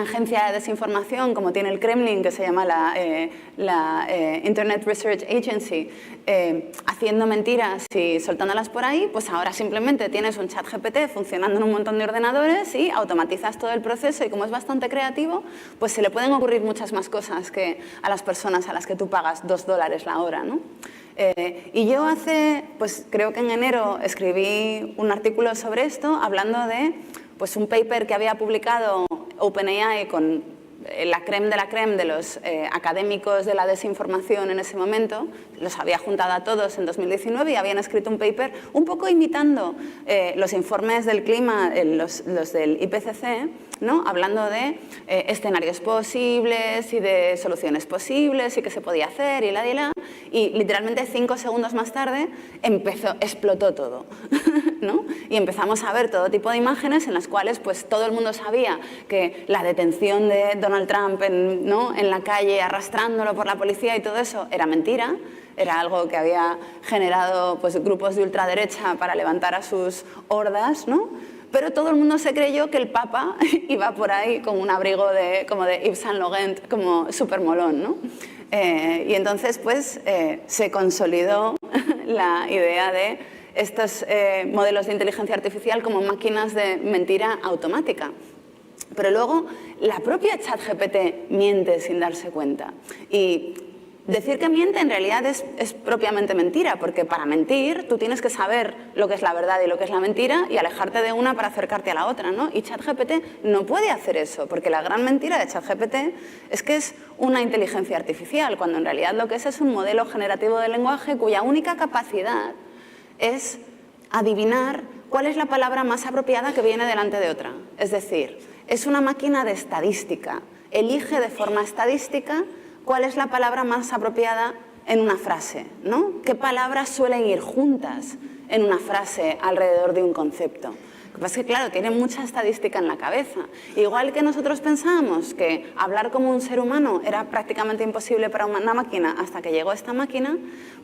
agencia de desinformación como tiene el Kremlin, que se llama la Internet Research Agency, haciendo mentiras y soltándolas por ahí, pues ahora simplemente tienes un chat GPT funcionando en un montón de ordenadores y automatizas todo el proceso, y como es bastante creativo, pues se le pueden ocurrir muchas más cosas que a las personas a las que tú pagas $2 la hora, ¿no? Y yo pues creo que en enero escribí un artículo sobre esto, hablando de pues, un paper que había publicado OpenAI con la crème de los académicos de la desinformación en ese momento. Los había juntado a todos en 2019 y habían escrito un paper un poco imitando los informes del clima, los del IPCC, ¿no?, hablando de escenarios posibles y de soluciones posibles y qué se podía hacer y y literalmente 5 segundos más tarde explotó todo, ¿no? Y empezamos a ver todo tipo de imágenes en las cuales pues, todo el mundo sabía que la detención de Donald Trump ¿no?, en la calle arrastrándolo por la policía y todo eso era mentira. Era algo que había generado pues, grupos de ultraderecha para levantar a sus hordas, ¿no? Pero todo el mundo se creyó que el Papa iba por ahí con un abrigo como de Yves Saint Laurent, como súper molón, ¿no? Y entonces pues, se consolidó la idea de estos modelos de inteligencia artificial como máquinas de mentira automática. Pero luego la propia ChatGPT miente sin darse cuenta. Y decir que miente en realidad es propiamente mentira, porque para mentir tú tienes que saber lo que es la verdad y lo que es la mentira y alejarte de una para acercarte a la otra, ¿no? Y ChatGPT no puede hacer eso, porque la gran mentira de ChatGPT es que es una inteligencia artificial, cuando en realidad lo que es un modelo generativo de lenguaje cuya única capacidad es adivinar cuál es la palabra más apropiada que viene delante de otra. Es decir, es una máquina de estadística. Elige de forma estadística cuál es la palabra más apropiada en una frase, ¿no? ¿Qué palabras suelen ir juntas en una frase alrededor de un concepto? Lo que pasa es que, claro, tiene mucha estadística en la cabeza. Igual que nosotros pensábamos que hablar como un ser humano era prácticamente imposible para una máquina hasta que llegó esta máquina,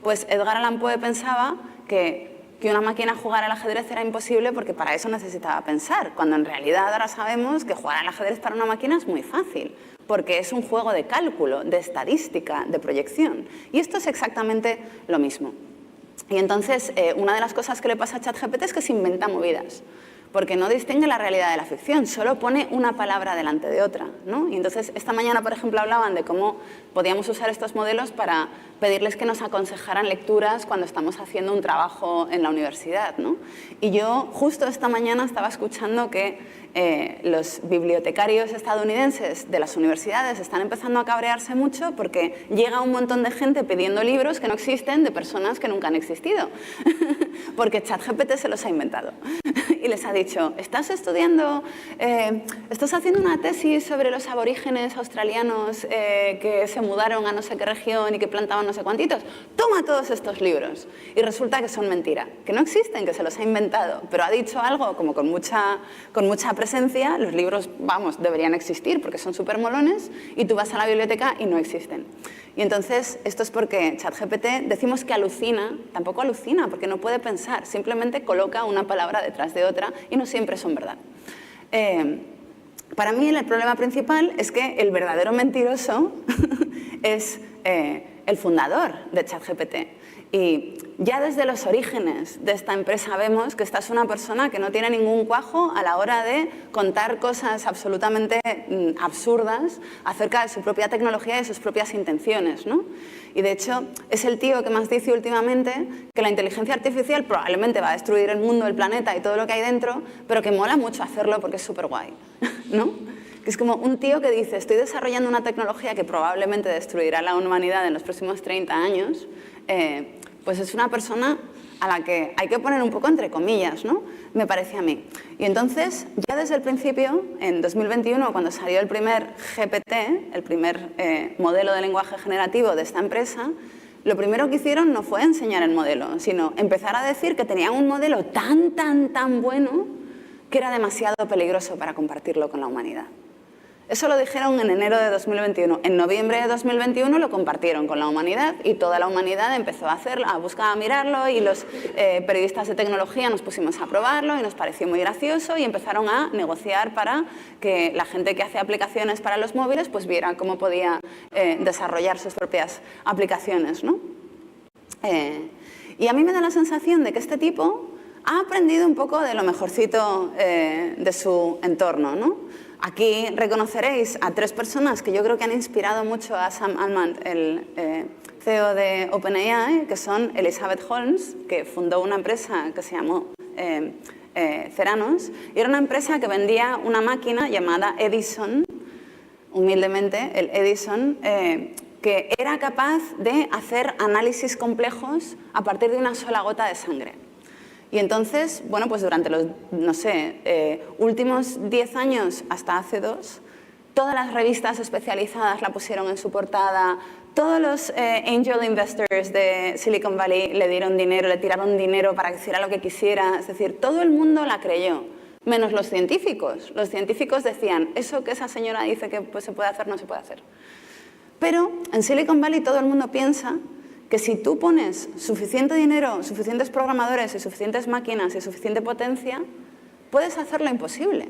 pues Edgar Allan Poe pensaba que una máquina jugara al ajedrez era imposible porque para eso necesitaba pensar, cuando en realidad ahora sabemos que jugar al ajedrez para una máquina es muy fácil, porque es un juego de cálculo, de estadística, de proyección. Y esto es exactamente lo mismo. Y entonces, una de las cosas que le pasa a ChatGPT es que se inventa movidas, porque no distingue la realidad de la ficción, solo pone una palabra delante de otra, ¿no? Y entonces, esta mañana, por ejemplo, hablaban de cómo podíamos usar estos modelos para pedirles que nos aconsejaran lecturas cuando estamos haciendo un trabajo en la universidad, ¿no? Y yo justo esta mañana estaba escuchando que los bibliotecarios estadounidenses de las universidades están empezando a cabrearse mucho porque llega un montón de gente pidiendo libros que no existen de personas que nunca han existido, porque ChatGPT se los ha inventado. Y les ha dicho, estás haciendo una tesis sobre los aborígenes australianos que se mudaron a no sé qué región y que plantaban no sé cuantitos, toma todos estos libros. Y resulta que son mentira, que no existen, que se los ha inventado, pero ha dicho algo como con mucha presencia. Los libros, vamos, deberían existir porque son súper molones, y tú vas a la biblioteca y no existen. Y entonces, esto es porque ChatGPT, decimos que alucina, tampoco alucina porque no puede pensar, simplemente coloca una palabra detrás de otra y no siempre son verdad. Para mí el problema principal es que el verdadero mentiroso es el fundador de ChatGPT. Y ya desde los orígenes de esta empresa vemos que esta es una persona que no tiene ningún cuajo a la hora de contar cosas absolutamente absurdas acerca de su propia tecnología y sus propias intenciones, ¿no? Y de hecho es el tío que más dice últimamente que la inteligencia artificial probablemente va a destruir el mundo, el planeta y todo lo que hay dentro, pero que mola mucho hacerlo porque es súper guay, ¿no? Que es como un tío que dice, estoy desarrollando una tecnología que probablemente destruirá la humanidad en los próximos 30 años, pues es una persona a la que hay que poner un poco entre comillas, ¿no? Me parece a mí. Y entonces, ya desde el principio, en 2021, cuando salió el primer GPT, el primer modelo de lenguaje generativo de esta empresa, lo primero que hicieron no fue enseñar el modelo, sino empezar a decir que tenían un modelo tan bueno que era demasiado peligroso para compartirlo con la humanidad. Eso lo dijeron en enero de 2021. En noviembre de 2021 lo compartieron con la humanidad y toda la humanidad empezó a buscar, a mirarlo y los periodistas de tecnología nos pusimos a probarlo y nos pareció muy gracioso y empezaron a negociar para que la gente que hace aplicaciones para los móviles pues viera cómo podía desarrollar sus propias aplicaciones, ¿no? Y a mí me da la sensación de que este tipo ha aprendido un poco de lo mejorcito de su entorno, ¿no? Aquí reconoceréis a tres personas que yo creo que han inspirado mucho a Sam Altman, el CEO de OpenAI, que son Elizabeth Holmes, que fundó una empresa que se llamó Theranos, y era una empresa que vendía una máquina llamada Edison, humildemente el Edison, que era capaz de hacer análisis complejos a partir de una sola gota de sangre. Y entonces, bueno, pues durante los, no sé, últimos 10 años hasta hace 2, todas las revistas especializadas la pusieron en su portada, todos los angel investors de Silicon Valley le dieron dinero, le tiraron dinero para que hiciera lo que quisiera, es decir, todo el mundo la creyó, menos los científicos. Los científicos decían, eso que esa señora dice que pues, se puede hacer, no se puede hacer. Pero en Silicon Valley todo el mundo piensa que si tú pones suficiente dinero, suficientes programadores y suficientes máquinas y suficiente potencia, puedes hacer lo imposible.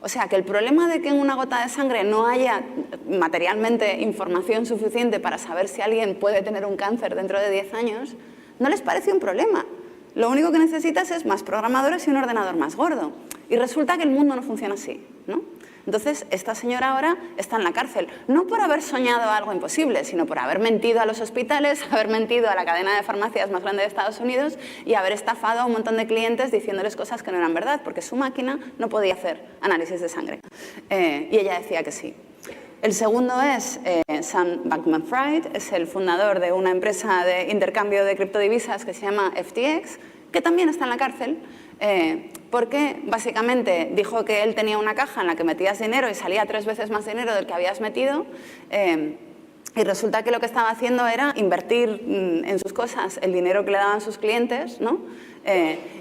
O sea, que el problema de que en una gota de sangre no haya materialmente información suficiente para saber si alguien puede tener un cáncer dentro de 10 años, no les parece un problema. Lo único que necesitas es más programadores y un ordenador más gordo. Y resulta que el mundo no funciona así, ¿no? Entonces, esta señora ahora está en la cárcel, no por haber soñado algo imposible, sino por haber mentido a los hospitales, haber mentido a la cadena de farmacias más grande de Estados Unidos y haber estafado a un montón de clientes diciéndoles cosas que no eran verdad, porque su máquina no podía hacer análisis de sangre. Y ella decía que sí. El segundo es Sam Bankman-Fried, es el fundador de una empresa de intercambio de criptodivisas que se llama FTX, que también está en la cárcel, porque básicamente dijo que él tenía una caja en la que metías dinero y salía 3 veces más dinero del que habías metido, y resulta que lo que estaba haciendo era invertir en sus cosas el dinero que le daban sus clientes, ¿no?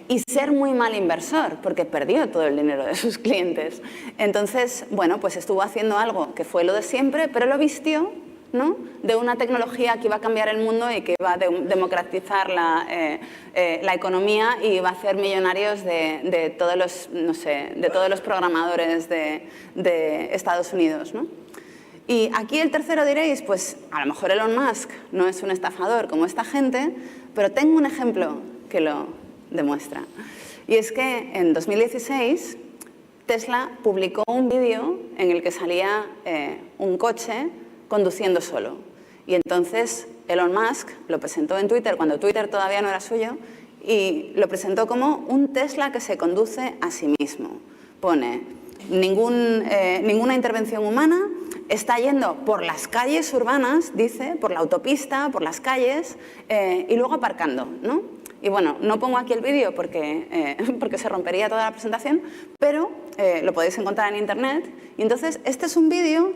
Y ser muy mal inversor, porque perdió todo el dinero de sus clientes. Entonces, bueno, pues estuvo haciendo algo que fue lo de siempre, pero lo vistió, ¿no?, de una tecnología que iba a cambiar el mundo y que iba a democratizar la economía y iba a hacer millonarios de todos los, no sé, de todos los programadores de Estados Unidos, ¿no? Y aquí el tercero diréis, pues a lo mejor Elon Musk no es un estafador como esta gente, pero tengo un ejemplo que lo demuestra. Y es que en 2016 Tesla publicó un vídeo en el que salía un coche conduciendo solo. Y entonces Elon Musk lo presentó en Twitter, cuando Twitter todavía no era suyo, y lo presentó como un Tesla que se conduce a sí mismo. Pone, ninguna intervención humana, está yendo por las calles urbanas, dice, por la autopista, por las calles, y luego aparcando, ¿no? Y bueno, no pongo aquí el vídeo porque se rompería toda la presentación, pero lo podéis encontrar en internet. Y entonces, este es un vídeo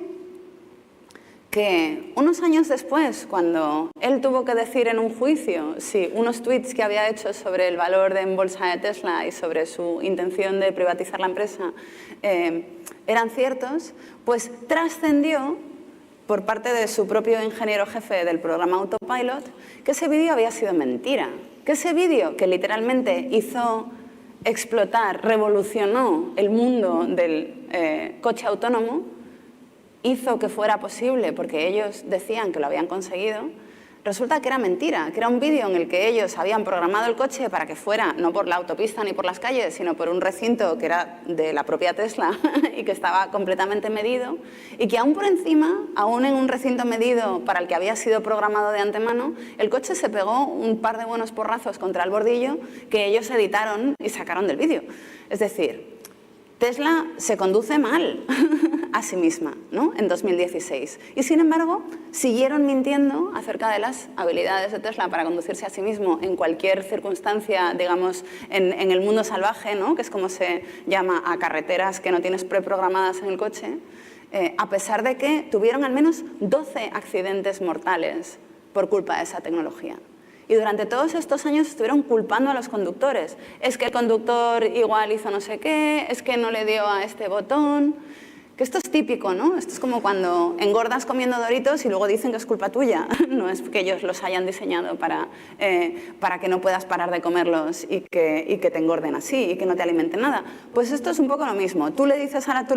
que unos años después, cuando él tuvo que decir en un juicio si unos tweets que había hecho sobre el valor en bolsa de Tesla y sobre su intención de privatizar la empresa eran ciertos, pues trascendió por parte de su propio ingeniero jefe del programa Autopilot que ese vídeo había sido mentira, que ese vídeo que literalmente hizo explotar, revolucionó el mundo del coche autónomo, hizo que fuera posible, porque ellos decían que lo habían conseguido, resulta que era mentira, que era un vídeo en el que ellos habían programado el coche para que fuera no por la autopista ni por las calles, sino por un recinto que era de la propia Tesla y que estaba completamente medido, y que aún por encima, aún en un recinto medido para el que había sido programado de antemano, el coche se pegó un par de buenos porrazos contra el bordillo que ellos editaron y sacaron del vídeo. Es decir, Tesla se conduce mal a sí misma, ¿no?, en 2016. Y sin embargo, siguieron mintiendo acerca de las habilidades de Tesla para conducirse a sí mismo en cualquier circunstancia, digamos, en el mundo salvaje, ¿no?, que es como se llama a carreteras que no tienes preprogramadas en el coche, a pesar de que tuvieron al menos 12 accidentes mortales por culpa de esa tecnología. Y durante todos estos años estuvieron culpando a los conductores. Es que el conductor igual hizo no sé qué, es que no le dio a este botón. Que esto es típico, ¿no? Esto es como cuando engordas comiendo Doritos y luego dicen que es culpa tuya. No es que ellos los hayan diseñado para que no puedas parar de comerlos y que te engorden así y que no te alimenten nada. Pues esto es un poco lo mismo. Tú le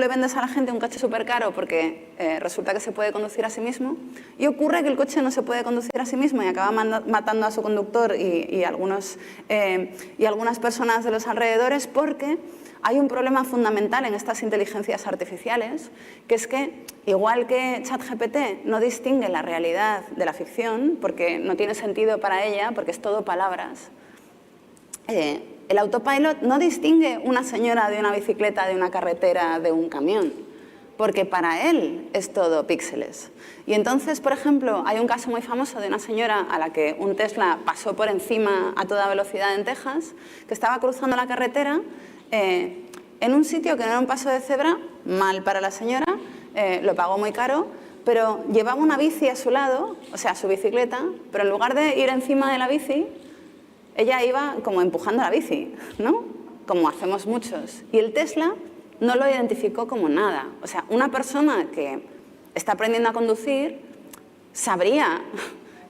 vendes a la gente un coche súper caro porque resulta que se puede conducir a sí mismo, y ocurre que el coche no se puede conducir a sí mismo y acaba matando a su conductor y algunas personas de los alrededores, porque hay un problema fundamental en estas inteligencias artificiales, que es que, igual que ChatGPT no distingue la realidad de la ficción, porque no tiene sentido para ella, porque es todo palabras, el autopilot no distingue una señora de una bicicleta, de una carretera, de un camión, porque para él es todo píxeles. Y entonces, por ejemplo, hay un caso muy famoso de una señora a la que un Tesla pasó por encima a toda velocidad en Texas, que estaba cruzando la carretera en un sitio que no era un paso de cebra, mal para la señora, lo pagó muy caro, pero llevaba una bici a su lado, o sea, su bicicleta, pero en lugar de ir encima de la bici, ella iba como empujando la bici, ¿no?, como hacemos muchos. Y el Tesla no lo identificó como nada. O sea, una persona que está aprendiendo a conducir sabría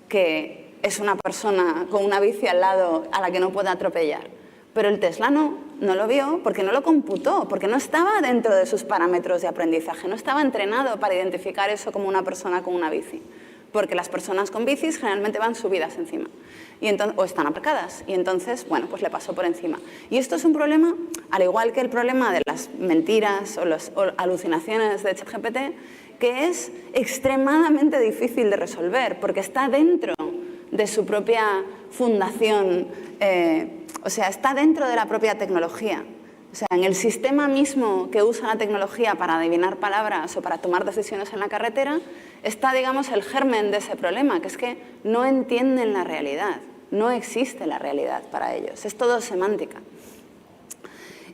que es una persona con una bici al lado a la que no puede atropellar. Pero el Tesla no lo vio porque no lo computó, porque no estaba dentro de sus parámetros de aprendizaje, no estaba entrenado para identificar eso como una persona con una bici, porque las personas con bicis generalmente van subidas encima o están aparcadas, y entonces, bueno, pues le pasó por encima. Y esto es un problema, al igual que el problema de las mentiras o las alucinaciones de ChatGPT, que es extremadamente difícil de resolver, porque está dentro de su propia fundación, o sea, está dentro de la propia tecnología. O sea, en el sistema mismo que usa la tecnología para adivinar palabras o para tomar decisiones en la carretera, está, digamos, el germen de ese problema, que es que no entienden la realidad, no existe la realidad para ellos, es todo semántica.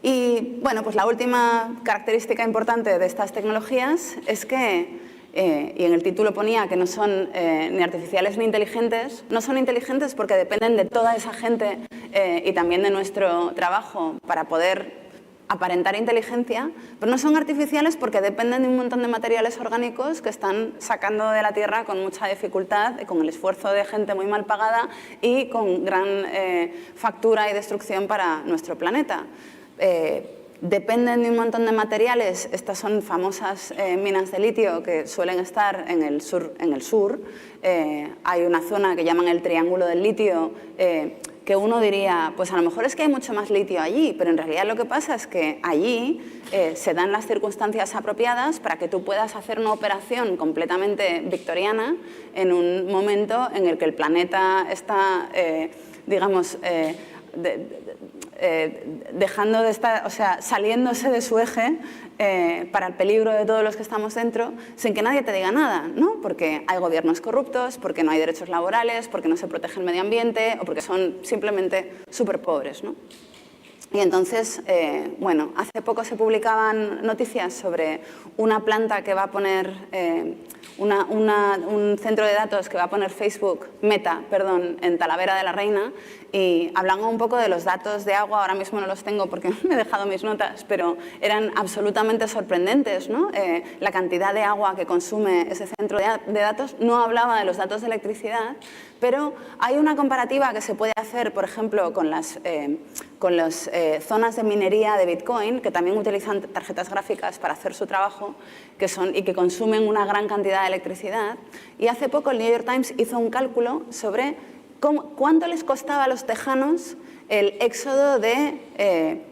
Y, bueno, pues la última característica importante de estas tecnologías es que, y en el título ponía que no son ni artificiales ni inteligentes, no son inteligentes porque dependen de toda esa gente y también de nuestro trabajo para poder aparentar inteligencia, pero no son artificiales porque dependen de un montón de materiales orgánicos que están sacando de la Tierra con mucha dificultad, con el esfuerzo de gente muy mal pagada y con gran factura y destrucción para nuestro planeta. Dependen de un montón de materiales. Estas son famosas minas de litio que suelen estar en el sur. Hay una zona que llaman el Triángulo del Litio, que uno diría, pues a lo mejor es que hay mucho más litio allí, pero en realidad lo que pasa es que allí se dan las circunstancias apropiadas para que tú puedas hacer una operación completamente victoriana en un momento en el que el planeta está, digamos, dejando de estar, o sea, saliéndose de su eje para el peligro de todos los que estamos dentro, sin que nadie te diga nada, ¿no? Porque hay gobiernos corruptos, porque no hay derechos laborales, porque no se protege el medio ambiente o porque son simplemente súper pobres, ¿no? Y entonces, bueno, hace poco se publicaban noticias sobre una planta que va a poner, un centro de datos que va a poner Facebook, Meta, perdón, en Talavera de la Reina, y hablan un poco de los datos de agua. Ahora mismo no los tengo porque me he dejado mis notas, pero eran absolutamente sorprendentes, ¿no? La cantidad de agua que consume ese centro de datos. No hablaba de los datos de electricidad, pero hay una comparativa que se puede hacer, por ejemplo, con las con las zonas de minería de Bitcoin, que también utilizan tarjetas gráficas para hacer su trabajo, y que consumen una gran cantidad de electricidad. Y hace poco el New York Times hizo un cálculo sobre cuánto les costaba a los tejanos el éxodo de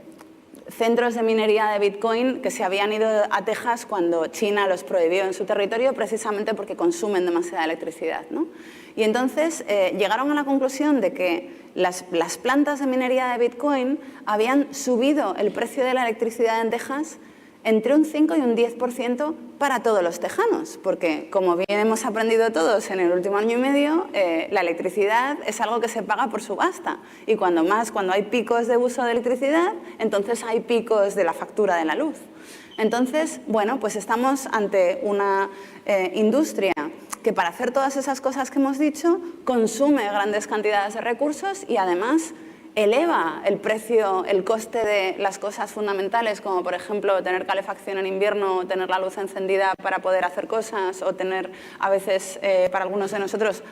centros de minería de Bitcoin que se habían ido a Texas cuando China los prohibió en su territorio, precisamente porque consumen demasiada electricidad, ¿no? Y entonces llegaron a la conclusión de que las plantas de minería de Bitcoin habían subido el precio de la electricidad en Texas entre un 5 y un 10% para todos los tejanos, porque como bien hemos aprendido todos en el último año y medio, la electricidad es algo que se paga por subasta, y cuando hay picos de uso de electricidad, entonces hay picos de la factura de la luz. Entonces, bueno, pues estamos ante una industria que para hacer todas esas cosas que hemos dicho consume grandes cantidades de recursos y además eleva el precio, el coste de las cosas fundamentales, como por ejemplo tener calefacción en invierno, tener la luz encendida para poder hacer cosas, o tener a veces, para algunos de nosotros,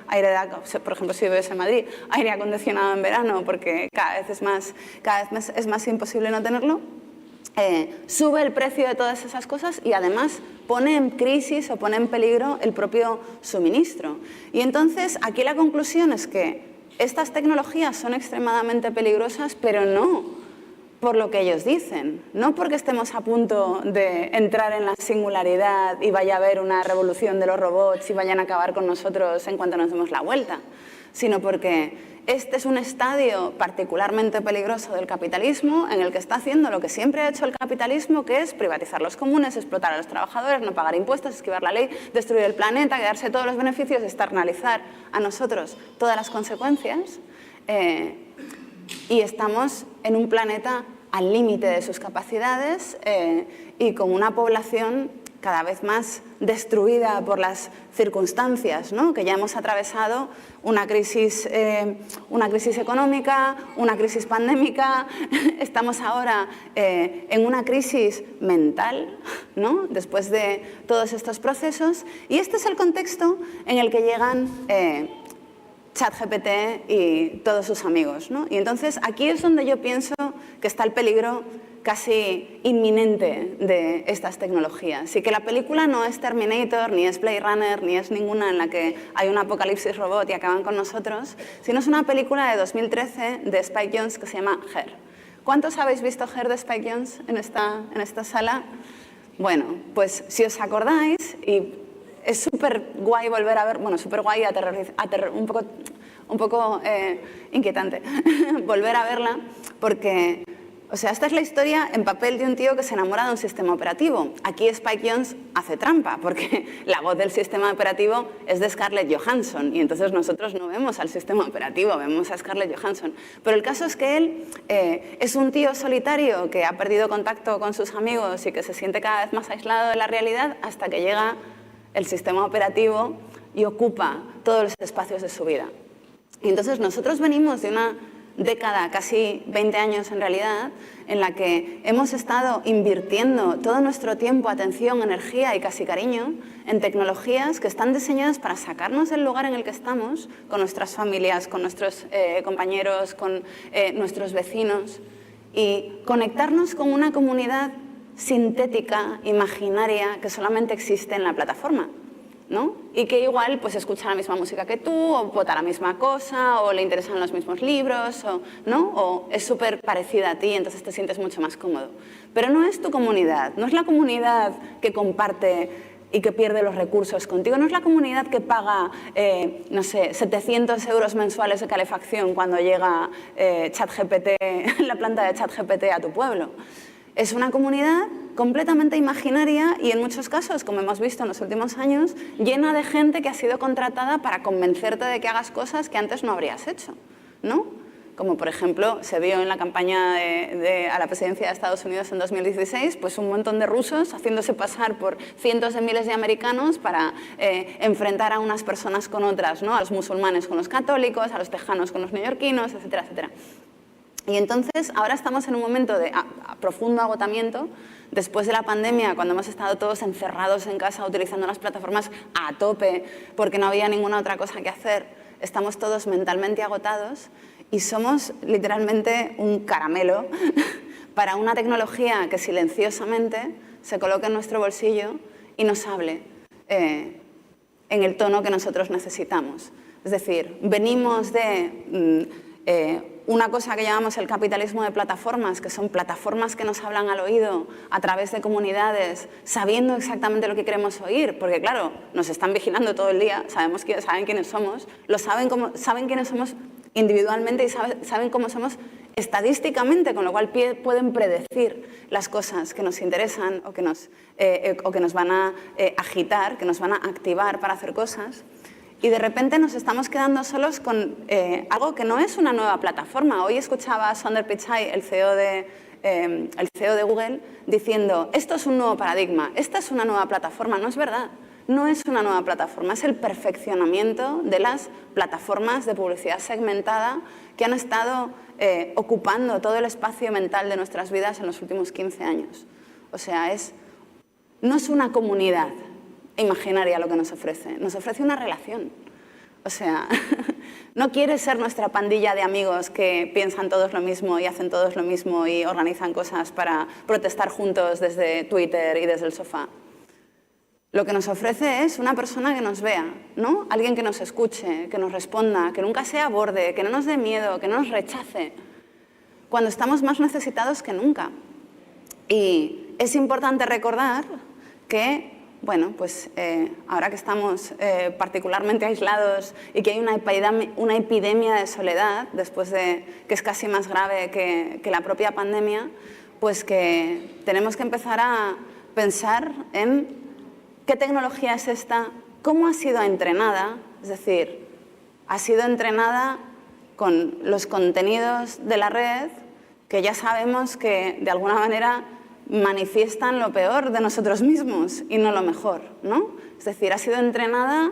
por ejemplo si vives en Madrid, aire acondicionado en verano, porque cada vez es más imposible no tenerlo. Sube el precio de todas esas cosas y además pone en crisis o pone en peligro el propio suministro. Y entonces aquí la conclusión es que estas tecnologías son extremadamente peligrosas, pero no por lo que ellos dicen, no porque estemos a punto de entrar en la singularidad y vaya a haber una revolución de los robots y vayan a acabar con nosotros en cuanto nos demos la vuelta, sino porque este es un estadio particularmente peligroso del capitalismo en el que está haciendo lo que siempre ha hecho el capitalismo, que es privatizar los comunes, explotar a los trabajadores, no pagar impuestos, esquivar la ley, destruir el planeta, quedarse todos los beneficios, externalizar a nosotros todas las consecuencias. Y estamos en un planeta al límite de sus capacidades y con una población cada vez más destruida por las circunstancias, ¿no? Que ya hemos atravesado una crisis económica, una crisis pandémica, estamos ahora en una crisis mental, ¿no? Después de todos estos procesos, y este es el contexto en el que llegan ChatGPT y todos sus amigos, ¿no? Y entonces aquí es donde yo pienso que está el peligro casi inminente de estas tecnologías. Y que la película no es Terminator, ni es Blade Runner, ni es ninguna en la que hay un apocalipsis robot y acaban con nosotros, sino es una película de 2013 de Spike Jonze que se llama Her. ¿Cuántos habéis visto Her de Spike Jonze en esta sala? Bueno, pues si os acordáis, y es súper guay volver a ver, bueno, súper guay y un poco inquietante volver a verla, porque o sea, esta es la historia en papel de un tío que se enamora de un sistema operativo. Aquí Spike Jonze hace trampa, porque la voz del sistema operativo es de Scarlett Johansson, y entonces nosotros no vemos al sistema operativo, vemos a Scarlett Johansson. Pero el caso es que él es un tío solitario que ha perdido contacto con sus amigos y que se siente cada vez más aislado de la realidad hasta que llega el sistema operativo y ocupa todos los espacios de su vida. Y entonces nosotros venimos de una década, casi 20 años en realidad, en la que hemos estado invirtiendo todo nuestro tiempo, atención, energía y casi cariño en tecnologías que están diseñadas para sacarnos del lugar en el que estamos, con nuestras familias, con nuestros compañeros, con nuestros vecinos, y conectarnos con una comunidad sintética, imaginaria, que solamente existe en la plataforma, ¿no? Y que igual pues escucha la misma música que tú, o vota la misma cosa, o le interesan los mismos libros, ¿no? O es súper parecida a ti, entonces te sientes mucho más cómodo. Pero no es tu comunidad, no es la comunidad que comparte y que pierde los recursos contigo, no es la comunidad que paga, no sé, 700 euros mensuales de calefacción cuando llega ChatGPT, la planta de ChatGPT a tu pueblo. Es una comunidad completamente imaginaria y en muchos casos, como hemos visto en los últimos años, llena de gente que ha sido contratada para convencerte de que hagas cosas que antes no habrías hecho, ¿no? Como por ejemplo se vio en la campaña a la presidencia de Estados Unidos en 2016, pues un montón de rusos haciéndose pasar por cientos de miles de americanos para enfrentar a unas personas con otras, ¿no? A los musulmanes con los católicos, a los tejanos con los neoyorquinos, etcétera, etcétera. Y entonces ahora estamos en un momento de profundo agotamiento, después de la pandemia, cuando hemos estado todos encerrados en casa utilizando las plataformas a tope porque no había ninguna otra cosa que hacer, estamos todos mentalmente agotados y somos literalmente un caramelo para una tecnología que silenciosamente se coloque en nuestro bolsillo y nos hable en el tono que nosotros necesitamos. Es decir, venimos de una cosa que llamamos el capitalismo de plataformas, que son plataformas que nos hablan al oído a través de comunidades, sabiendo exactamente lo que queremos oír, porque claro, nos están vigilando todo el día, saben quiénes somos, saben quiénes somos individualmente y saben cómo somos estadísticamente, con lo cual pueden predecir las cosas que nos interesan o que nos van a agitar, que nos van a activar para hacer cosas. Y de repente nos estamos quedando solos con algo que no es una nueva plataforma. Hoy escuchaba a Sundar Pichai, el CEO de Google, diciendo esto es un nuevo paradigma, esta es una nueva plataforma. No es verdad, no es una nueva plataforma, es el perfeccionamiento de las plataformas de publicidad segmentada que han estado ocupando todo el espacio mental de nuestras vidas en los últimos 15 años. O sea, no es una comunidad imaginaria lo que nos ofrece una relación. O sea, no quiere ser nuestra pandilla de amigos que piensan todos lo mismo y hacen todos lo mismo y organizan cosas para protestar juntos desde Twitter y desde el sofá. Lo que nos ofrece es una persona que nos vea, ¿no? Alguien que nos escuche, que nos responda, que nunca se aborde, que no nos dé miedo, que no nos rechace, cuando estamos más necesitados que nunca. Y es importante recordar que bueno, pues ahora que estamos particularmente aislados y que hay una epidemia de soledad, después de que es casi más grave que la propia pandemia, pues que tenemos que empezar a pensar en qué tecnología es esta, cómo ha sido entrenada, es decir, ha sido entrenada con los contenidos de la red que ya sabemos que de alguna manera manifiestan lo peor de nosotros mismos y no lo mejor, ¿no? Es decir, ha sido entrenada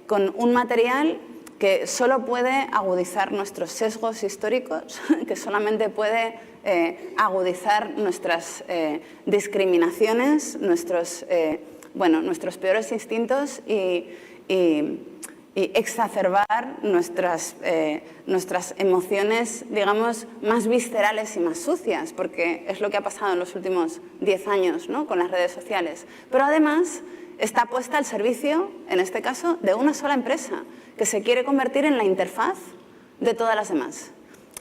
con un material que solo puede agudizar nuestros sesgos históricos, que solamente puede agudizar nuestras discriminaciones, nuestros peores instintos y exacerbar nuestras emociones, digamos, más viscerales y más sucias, porque es lo que ha pasado en los últimos 10 años, ¿no? Con las redes sociales. Pero además está puesta al servicio, en este caso, de una sola empresa, que se quiere convertir en la interfaz de todas las demás.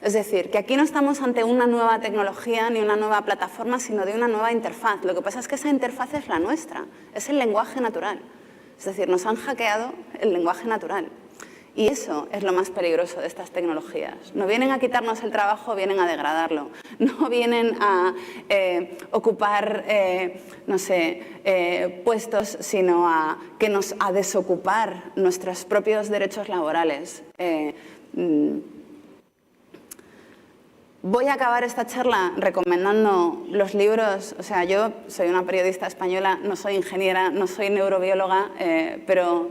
Es decir, que aquí no estamos ante una nueva tecnología ni una nueva plataforma, sino de una nueva interfaz. Lo que pasa es que esa interfaz es la nuestra, es el lenguaje natural. Es decir, nos han hackeado el lenguaje natural. Y eso es lo más peligroso de estas tecnologías. No vienen a quitarnos el trabajo, vienen a degradarlo. No vienen a ocupar, puestos, sino a desocupar nuestros propios derechos laborales. Voy a acabar esta charla recomendando los libros. O sea, yo soy una periodista española, no soy ingeniera, no soy neurobióloga, pero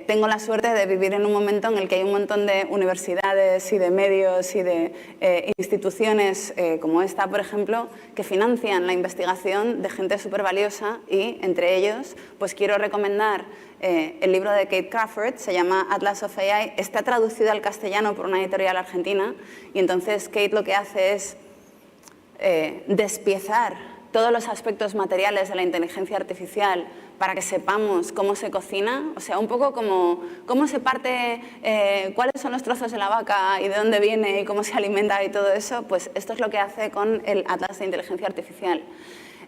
tengo la suerte de vivir en un momento en el que hay un montón de universidades y de medios y de instituciones como esta, por ejemplo, que financian la investigación de gente súper valiosa y, entre ellos, pues quiero recomendar el libro de Kate Crawford, se llama Atlas of AI, está traducido al castellano por una editorial argentina y entonces Kate lo que hace es despiezar todos los aspectos materiales de la inteligencia artificial para que sepamos cómo se cocina, o sea, un poco como cómo se parte, cuáles son los trozos de la vaca y de dónde viene y cómo se alimenta y todo eso, pues esto es lo que hace con el Atlas de Inteligencia Artificial.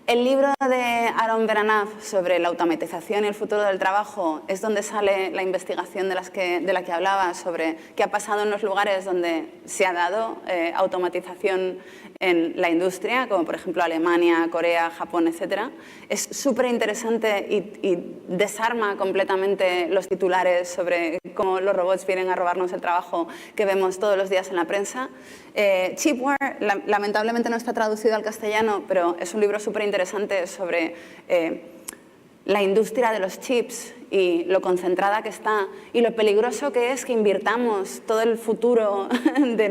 El libro de Aaron Beranaf sobre la automatización y el futuro del trabajo es donde sale la investigación de la que hablaba sobre qué ha pasado en los lugares donde se ha dado automatización en la industria, como por ejemplo Alemania, Corea, Japón, etc. Es súper interesante y desarma completamente los titulares sobre cómo los robots vienen a robarnos el trabajo que vemos todos los días en la prensa. Chipware, lamentablemente no está traducido al castellano, pero es un libro súper interesante sobre la industria de los chips y lo concentrada que está y lo peligroso que es que invirtamos todo el futuro de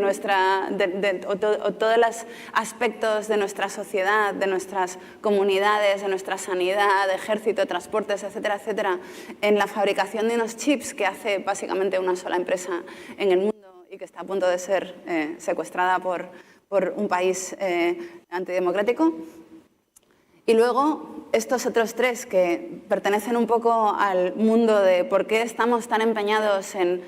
todos los aspectos de nuestra sociedad, de nuestras comunidades, de nuestra sanidad, de ejército, transportes, etcétera, etcétera, en la fabricación de unos chips que hace básicamente una sola empresa en el mundo y y que está a punto de ser secuestrada por un país antidemocrático. Y luego estos otros tres que pertenecen un poco al mundo de por qué estamos tan empeñados en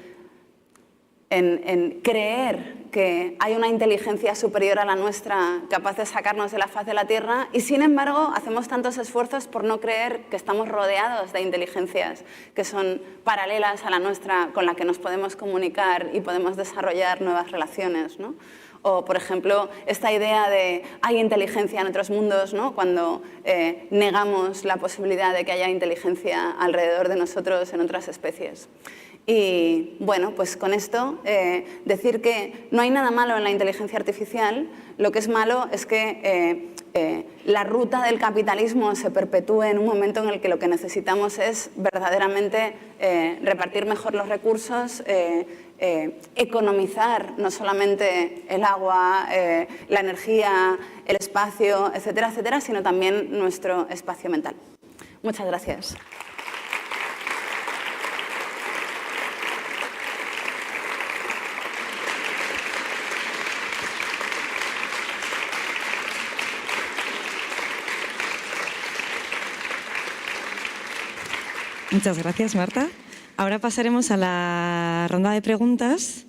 creer que hay una inteligencia superior a la nuestra capaz de sacarnos de la faz de la Tierra y, sin embargo, hacemos tantos esfuerzos por no creer que estamos rodeados de inteligencias que son paralelas a la nuestra, con la que nos podemos comunicar y podemos desarrollar nuevas relaciones, ¿no? O, por ejemplo, esta idea de hay inteligencia en otros mundos, ¿no? Cuando negamos la posibilidad de que haya inteligencia alrededor de nosotros en otras especies. Y bueno, pues con esto decir que no hay nada malo en la inteligencia artificial, lo que es malo es que la ruta del capitalismo se perpetúe en un momento en el que lo que necesitamos es verdaderamente repartir mejor los recursos, economizar no solamente el agua, la energía, el espacio, etcétera, etcétera, sino también nuestro espacio mental. Muchas gracias. Muchas gracias, Marta. Ahora pasaremos a la ronda de preguntas.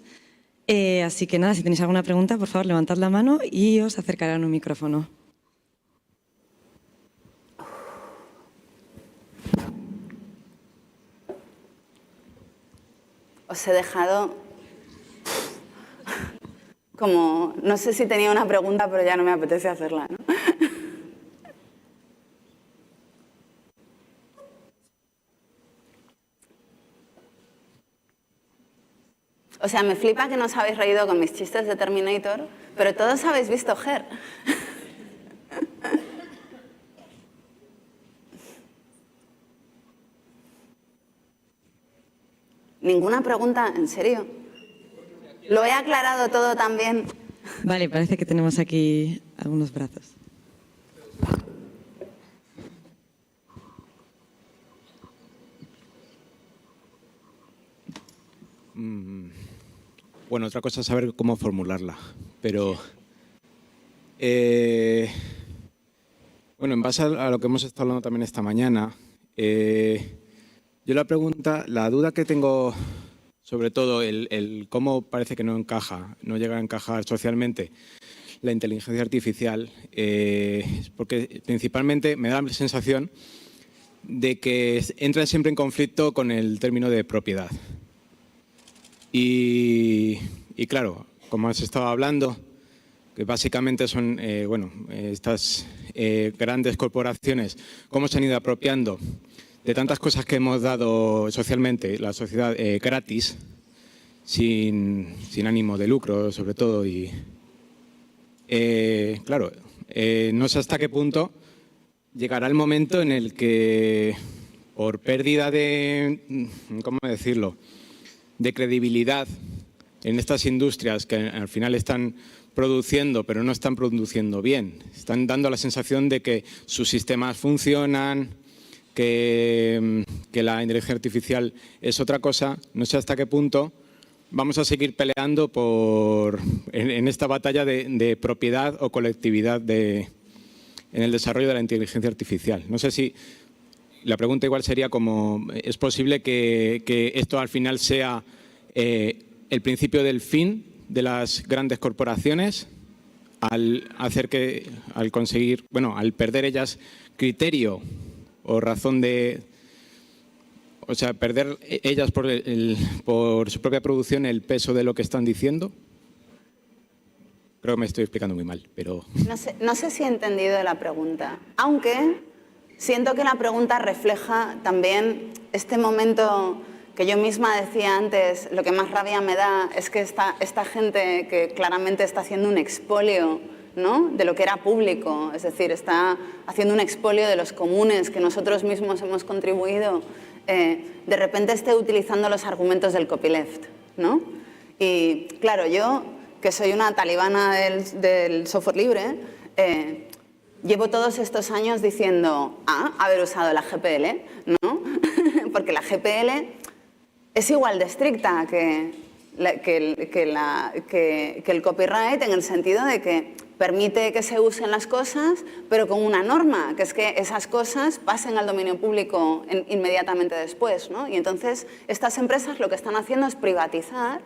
Así que nada, si tenéis alguna pregunta, por favor, levantad la mano y os acercarán un micrófono. Os he dejado como, no sé si tenía una pregunta, pero ya no me apetece hacerla, ¿no? O sea, me flipa que no os habéis reído con mis chistes de Terminator, pero todos habéis visto Her. ¿Ninguna pregunta? ¿En serio? Lo he aclarado todo también. Vale, parece que tenemos aquí algunos brazos. Bueno, otra cosa es saber cómo formularla, pero bueno, en base a lo que hemos estado hablando también esta mañana, yo la duda que tengo, sobre todo el cómo parece que no encaja, no llega a encajar socialmente la inteligencia artificial, porque principalmente me da la sensación de que entra siempre en conflicto con el término de propiedad. Y claro, como has estado hablando, que básicamente son estas grandes corporaciones, cómo se han ido apropiando de tantas cosas que hemos dado socialmente, la sociedad gratis, sin ánimo de lucro sobre todo. Y claro, no sé hasta qué punto llegará el momento en el que, por pérdida de, ¿cómo decirlo?, de credibilidad en estas industrias que al final están produciendo, pero no están produciendo bien. Están dando la sensación de que sus sistemas funcionan, que la inteligencia artificial es otra cosa. No sé hasta qué punto vamos a seguir peleando en esta batalla de propiedad o colectividad en el desarrollo de la inteligencia artificial. No sé si... La pregunta igual sería como, ¿es posible que esto al final sea el principio del fin de las grandes corporaciones al conseguir, bueno, al perder ellas criterio o razón de, o sea, perder ellas por su propia producción el peso de lo que están diciendo? Creo que me estoy explicando muy mal, pero... No sé si he entendido la pregunta, aunque siento que la pregunta refleja también este momento que yo misma decía antes. Lo que más rabia me da es que esta gente que claramente está haciendo un expolio, ¿no?, de lo que era público, es decir, está haciendo un expolio de los comunes que nosotros mismos hemos contribuido, de repente esté utilizando los argumentos del copyleft, ¿no? Y claro, yo, que soy una talibana del software libre, llevo todos estos años diciendo, haber usado la GPL, ¿no? Porque la GPL es igual de estricta que que el copyright en el sentido de que permite que se usen las cosas, pero con una norma, que es que esas cosas pasen al dominio público inmediatamente después, ¿no? Y entonces estas empresas lo que están haciendo es privatizar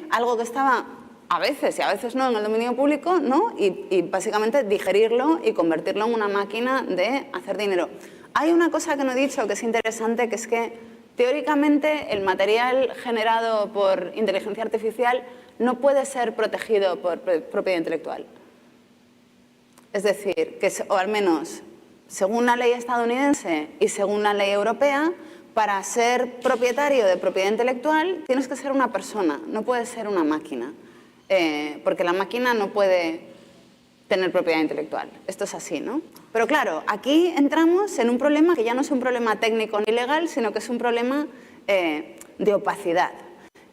algo que estaba a veces y a veces no en el dominio público, ¿no? Y básicamente digerirlo y convertirlo en una máquina de hacer dinero. Hay una cosa que no he dicho que es interesante, que es que teóricamente el material generado por inteligencia artificial no puede ser protegido por propiedad intelectual. Es decir, o al menos según la ley estadounidense y según la ley europea, para ser propietario de propiedad intelectual tienes que ser una persona, no puedes ser una máquina, porque la máquina no puede tener propiedad intelectual. Esto es así, ¿no? Pero claro, aquí entramos en un problema que ya no es un problema técnico ni legal, sino que es un problema de opacidad,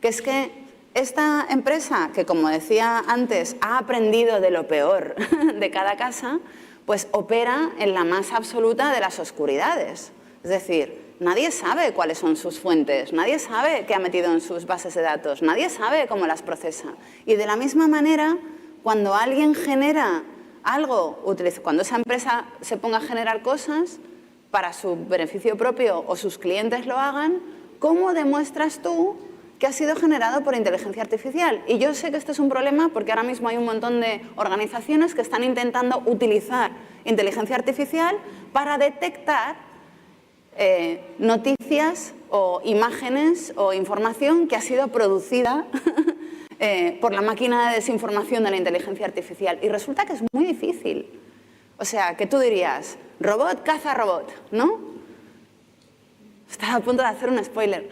que es que esta empresa, que como decía antes, ha aprendido de lo peor de cada casa, pues opera en la más absoluta de las oscuridades. Es decir, nadie sabe cuáles son sus fuentes, nadie sabe qué ha metido en sus bases de datos, nadie sabe cómo las procesa. Y de la misma manera, cuando alguien genera algo, cuando esa empresa se ponga a generar cosas para su beneficio propio o sus clientes lo hagan, ¿cómo demuestras tú que ha sido generado por inteligencia artificial? Y yo sé que este es un problema porque ahora mismo hay un montón de organizaciones que están intentando utilizar inteligencia artificial para detectar noticias o imágenes o información que ha sido producida por la máquina de desinformación de la inteligencia artificial. Y resulta que es muy difícil. O sea, que tú dirías, robot caza robot, ¿no? Estaba a punto de hacer un spoiler.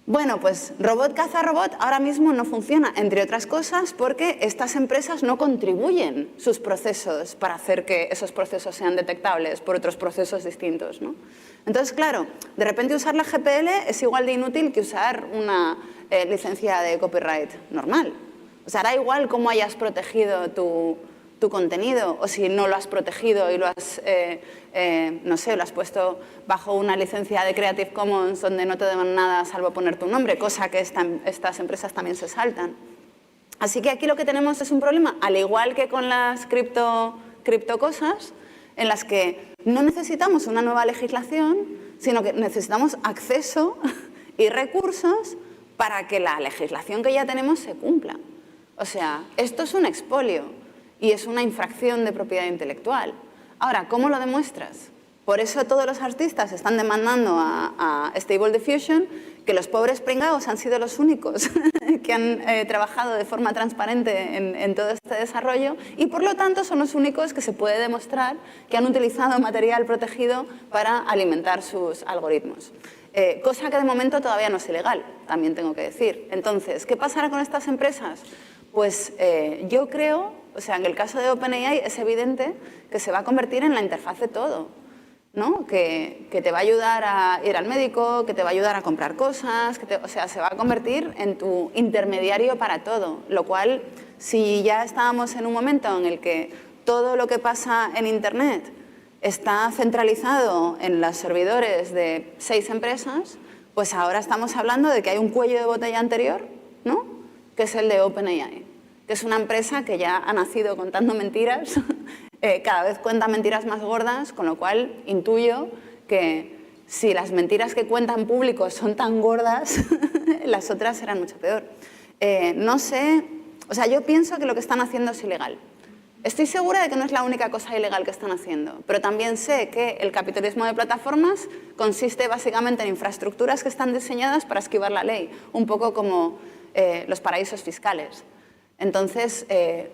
Bueno, pues robot caza robot ahora mismo no funciona, entre otras cosas, porque estas empresas no contribuyen sus procesos para hacer que esos procesos sean detectables por otros procesos distintos, ¿no? Entonces, claro, de repente usar la GPL es igual de inútil que usar una licencia de copyright normal. O sea, da igual cómo hayas protegido tu contenido, o si no lo has protegido y lo has, no sé, lo has puesto bajo una licencia de Creative Commons donde no te deman nada salvo poner tu nombre, cosa que estas empresas también se saltan. Así que aquí lo que tenemos es un problema, al igual que con las criptocosas, en las que no necesitamos una nueva legislación, sino que necesitamos acceso y recursos para que la legislación que ya tenemos se cumpla. O sea, esto es un expolio y es una infracción de propiedad intelectual. Ahora, ¿cómo lo demuestras? Por eso todos los artistas están demandando a Stable Diffusion, que los pobres pringados han sido los únicos que han trabajado de forma transparente en todo este desarrollo y por lo tanto son los únicos que se puede demostrar que han utilizado material protegido para alimentar sus algoritmos. Cosa que de momento todavía no es ilegal, también tengo que decir. Entonces, ¿qué pasará con estas empresas? Pues yo creo, o sea, en el caso de OpenAI es evidente que se va a convertir en la interfaz de todo, ¿no? Que te va a ayudar a ir al médico, que te va a ayudar a comprar cosas, o sea, se va a convertir en tu intermediario para todo, lo cual, si ya estábamos en un momento en el que todo lo que pasa en Internet está centralizado en los servidores de 6 empresas, pues ahora estamos hablando de que hay un cuello de botella anterior, ¿no? Que es el de OpenAI, que es una empresa que ya ha nacido contando mentiras, cada vez cuenta mentiras más gordas, con lo cual intuyo que si las mentiras que cuentan públicos son tan gordas, las otras serán mucho peor. No sé, o sea, yo pienso que lo que están haciendo es ilegal. Estoy segura de que no es la única cosa ilegal que están haciendo, pero también sé que el capitalismo de plataformas consiste básicamente en infraestructuras que están diseñadas para esquivar la ley, un poco como los paraísos fiscales. Entonces,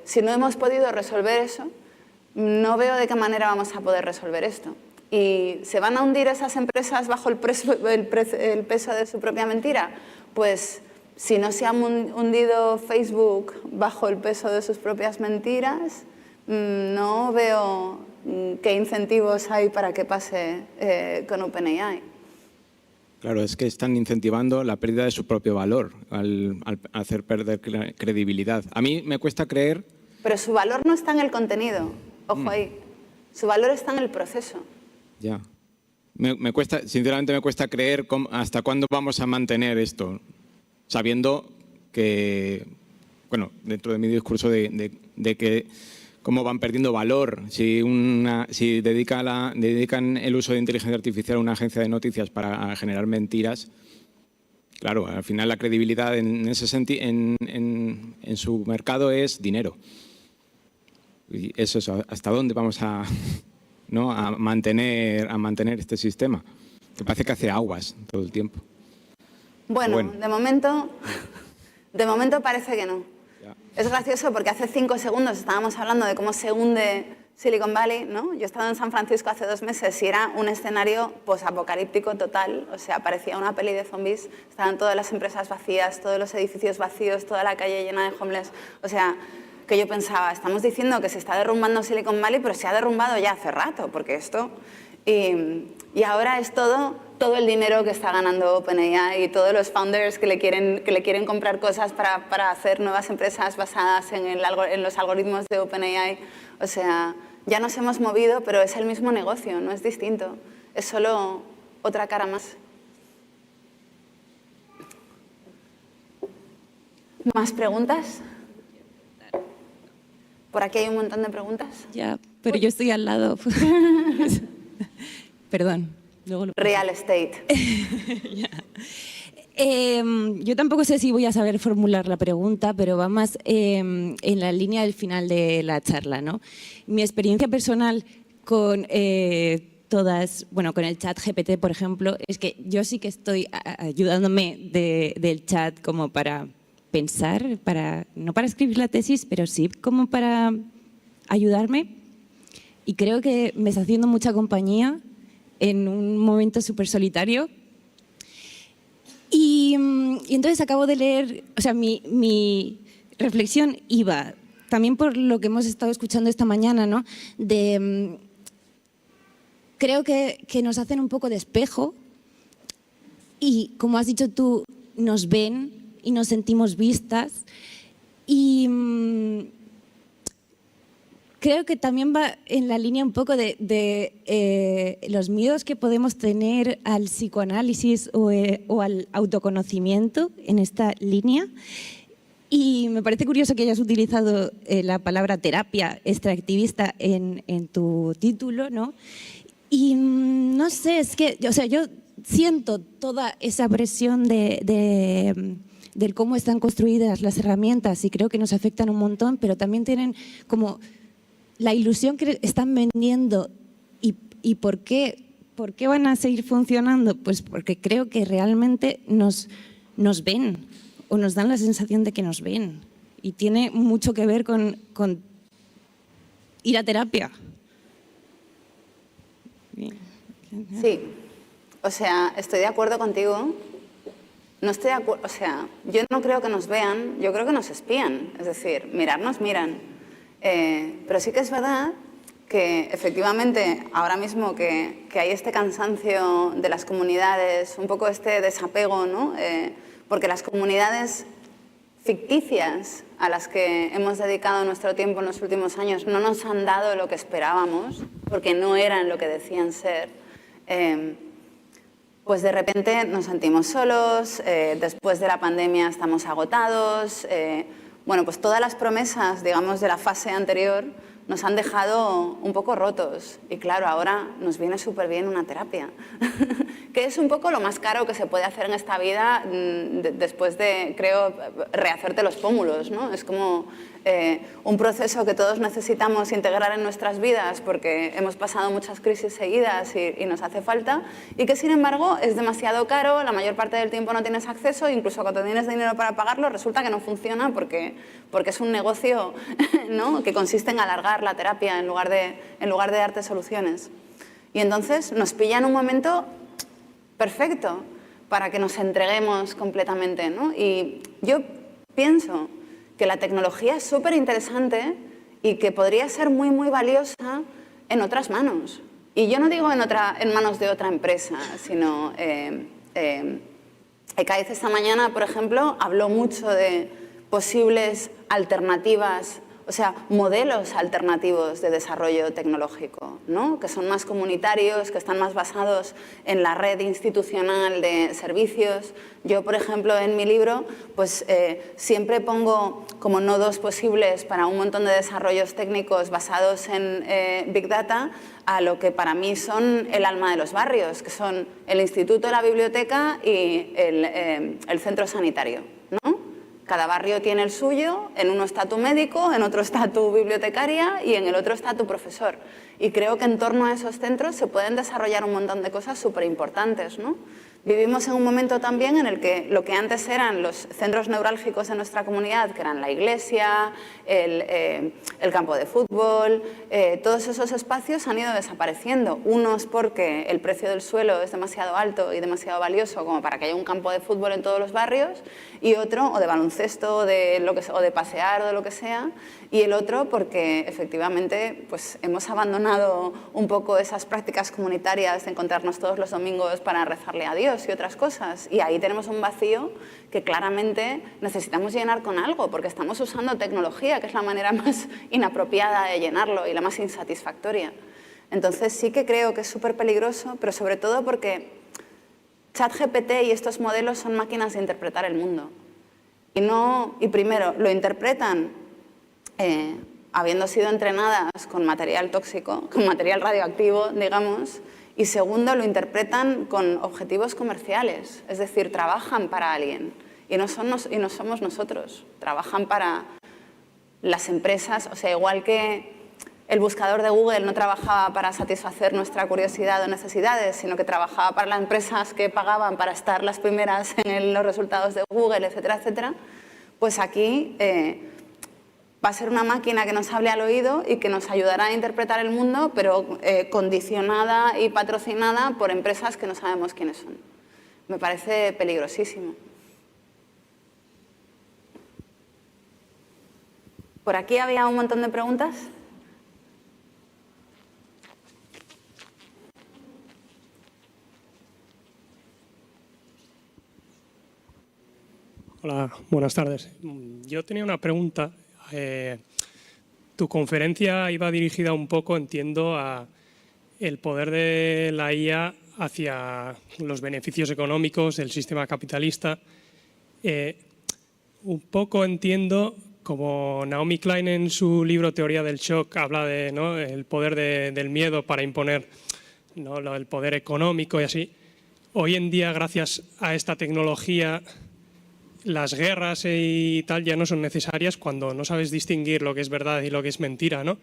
si no hemos podido resolver eso, no veo de qué manera vamos a poder resolver esto. ¿Y se van a hundir esas empresas bajo el peso de su propia mentira? Pues si no se ha hundido Facebook bajo el peso de sus propias mentiras, no veo qué incentivos hay para que pase con OpenAI. Claro, es que están incentivando la pérdida de su propio valor al hacer perder credibilidad. A mí me cuesta creer... Pero su valor no está en el contenido, ojo ahí. Su valor está en el proceso. Ya. sinceramente me cuesta creer hasta cuándo vamos a mantener esto, sabiendo que, bueno, dentro de mi discurso de que cómo van perdiendo valor. Si dedican el uso de inteligencia artificial a una agencia de noticias para generar mentiras, claro, al final la credibilidad en su mercado es dinero. Y eso es hasta dónde vamos a mantener este sistema, que parece que hace aguas todo el tiempo. Bueno. De momento parece que no. Ya. Es gracioso porque hace 5 segundos estábamos hablando de cómo se hunde Silicon Valley, ¿no? Yo he estado en San Francisco hace 2 meses y era un escenario posapocalíptico total, o sea, parecía una peli de zombies, estaban todas las empresas vacías, todos los edificios vacíos, toda la calle llena de homeless, o sea, que yo pensaba, estamos diciendo que se está derrumbando Silicon Valley, pero se ha derrumbado ya hace rato, porque esto... Y ahora es todo el dinero que está ganando OpenAI y todos los founders que le quieren comprar cosas para hacer nuevas empresas basadas en los algoritmos de OpenAI. O sea, ya nos hemos movido, pero es el mismo negocio, no es distinto. Es solo otra cara más. ¿Más preguntas? Por aquí hay un montón de preguntas. Ya, pero yo estoy al lado. Perdón. Real estate. Yo tampoco sé si voy a saber formular la pregunta, pero va más en la línea del final de la charla, ¿no? Mi experiencia personal con con el chat GPT, por ejemplo, es que yo sí que estoy ayudándome del chat como para pensar, no para escribir la tesis, pero sí como para ayudarme. Y creo que me está haciendo mucha compañía en un momento súper solitario. Y entonces acabo de leer, o sea, mi reflexión iba también por lo que hemos estado escuchando esta mañana, ¿no? Creo que nos hacen un poco de espejo y, como has dicho tú, nos ven y nos sentimos vistas. Y creo que también va en la línea un poco de los miedos que podemos tener al psicoanálisis o al autoconocimiento en esta línea. Y me parece curioso que hayas utilizado la palabra terapia extractivista en tu título, ¿no? Y no sé, es que, o sea, yo siento toda esa presión del cómo están construidas las herramientas y creo que nos afectan un montón, pero también tienen como la ilusión que están vendiendo y ¿por qué van a seguir funcionando? Pues porque creo que realmente nos ven o nos dan la sensación de que nos ven y tiene mucho que ver con ir a terapia. Sí, o sea, estoy de acuerdo contigo. No estoy de acuerdo, o sea, yo no creo que nos vean, yo creo que nos espían, es decir, mirarnos miran. Pero sí que es verdad que efectivamente ahora mismo que hay este cansancio de las comunidades, un poco este desapego, ¿no? Porque las comunidades ficticias a las que hemos dedicado nuestro tiempo en los últimos años no nos han dado lo que esperábamos, porque no eran lo que decían ser, pues de repente nos sentimos solos, después de la pandemia estamos agotados. Bueno, pues todas las promesas, digamos, de la fase anterior nos han dejado un poco rotos. Y claro, ahora nos viene súper bien una terapia, que es un poco lo más caro que se puede hacer en esta vida después de, creo, rehacerte los pómulos, ¿no? Es como un proceso que todos necesitamos integrar en nuestras vidas porque hemos pasado muchas crisis seguidas y nos hace falta, y que sin embargo es demasiado caro, la mayor parte del tiempo no tienes acceso, incluso cuando tienes dinero para pagarlo resulta que no funciona porque es un negocio, ¿no? Que consiste en alargar la terapia en lugar de darte soluciones. Y entonces nos pilla en un momento perfecto para que nos entreguemos completamente, ¿no? Y yo pienso que la tecnología es súper interesante y que podría ser muy, muy valiosa en otras manos. Y yo no digo en manos de otra empresa, sino ECAIZ esta mañana, por ejemplo, habló mucho de posibles alternativas. o sea, modelos alternativos de desarrollo tecnológico, ¿no? Que son más comunitarios, que están más basados en la red institucional de servicios. Yo, por ejemplo, en mi libro, pues siempre pongo como nodos posibles para un montón de desarrollos técnicos basados en Big Data a lo que para mí son el alma de los barrios, que son el instituto, la biblioteca y el centro sanitario, ¿no? Cada barrio tiene el suyo, en uno está tu médico, en otro está tu bibliotecaria y en el otro está tu profesor. Y creo que en torno a esos centros se pueden desarrollar un montón de cosas súper importantes, ¿no? Vivimos en un momento también en el que lo que antes eran los centros neurálgicos de nuestra comunidad, que eran la iglesia, el campo de fútbol, todos esos espacios han ido desapareciendo. Unos porque el precio del suelo es demasiado alto y demasiado valioso como para que haya un campo de fútbol en todos los barrios, y otro, o de baloncesto, o de pasear o de lo que sea, y el otro porque efectivamente pues, hemos abandonado un poco esas prácticas comunitarias de encontrarnos todos los domingos para rezarle a Dios y otras cosas. Y ahí tenemos un vacío que claramente necesitamos llenar con algo, porque estamos usando tecnología, que es la manera más inapropiada de llenarlo y la más insatisfactoria. Entonces sí que creo que es súper peligroso, pero sobre todo porque ChatGPT y estos modelos son máquinas de interpretar el mundo. Y primero, lo interpretan habiendo sido entrenadas con material tóxico, con material radioactivo, digamos, y segundo, lo interpretan con objetivos comerciales, es decir, trabajan para alguien y no somos nosotros, trabajan para las empresas, o sea, igual que el buscador de Google no trabajaba para satisfacer nuestra curiosidad o necesidades, sino que trabajaba para las empresas que pagaban para estar las primeras en los resultados de Google, etcétera, etcétera, pues aquí va a ser una máquina que nos hable al oído y que nos ayudará a interpretar el mundo, pero condicionada y patrocinada por empresas que no sabemos quiénes son. Me parece peligrosísimo. Por aquí había un montón de preguntas. Hola, buenas tardes. Yo tenía una pregunta. Tu conferencia iba dirigida un poco, entiendo, a el poder de la IA hacia los beneficios económicos del sistema capitalista. Un poco entiendo, como Naomi Klein en su libro Teoría del Shock habla de, ¿no?, el poder del miedo para imponer, ¿no?, el poder económico y así. Hoy en día, gracias a esta tecnología, las guerras y tal ya no son necesarias cuando no sabes distinguir lo que es verdad y lo que es mentira, ¿no?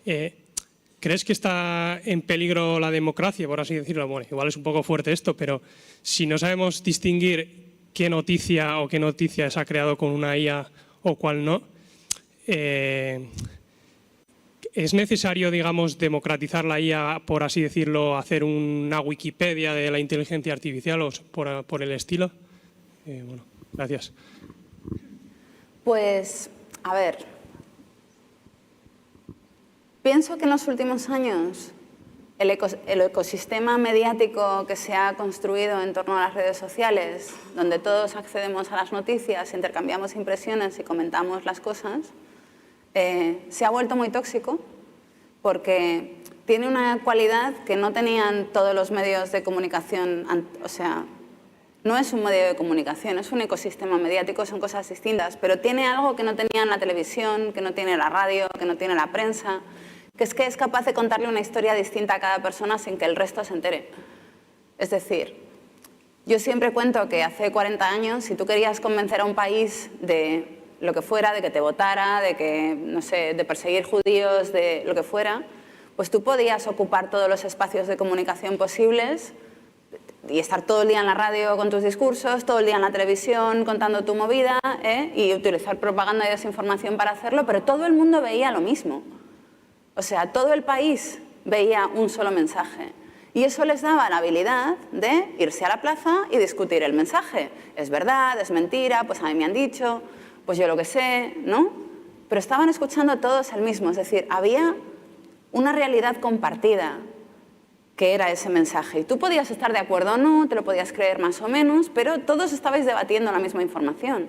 ¿Crees que está en peligro la democracia, por así decirlo? Bueno, igual es un poco fuerte esto, pero si no sabemos distinguir qué noticia o qué noticia se ha creado con una IA o cuál no, ¿es necesario, digamos, democratizar la IA, por así decirlo, hacer una Wikipedia de la inteligencia artificial o por el estilo? Bueno. Gracias. Pues, a ver, pienso que en los últimos años el ecosistema mediático que se ha construido en torno a las redes sociales, donde todos accedemos a las noticias, intercambiamos impresiones y comentamos las cosas, se ha vuelto muy tóxico porque tiene una cualidad que no tenían todos los medios de comunicación, o sea, no es un medio de comunicación, es un ecosistema mediático, son cosas distintas, pero tiene algo que no tenía la televisión, que no tiene la radio, que no tiene la prensa, que es capaz de contarle una historia distinta a cada persona sin que el resto se entere. Es decir, yo siempre cuento que hace 40 años, si tú querías convencer a un país de lo que fuera, de que te votara, de que, no sé, de perseguir judíos, de lo que fuera, pues tú podías ocupar todos los espacios de comunicación posibles y estar todo el día en la radio con tus discursos, todo el día en la televisión contando tu movida, y utilizar propaganda y desinformación para hacerlo, pero todo el mundo veía lo mismo. O sea, todo el país veía un solo mensaje. Y eso les daba la habilidad de irse a la plaza y discutir el mensaje. Es verdad, es mentira, pues a mí me han dicho, pues yo lo que sé, ¿no? Pero estaban escuchando todos el mismo, es decir, había una realidad compartida que era ese mensaje. Y tú podías estar de acuerdo o no, te lo podías creer más o menos, pero todos estabais debatiendo la misma información.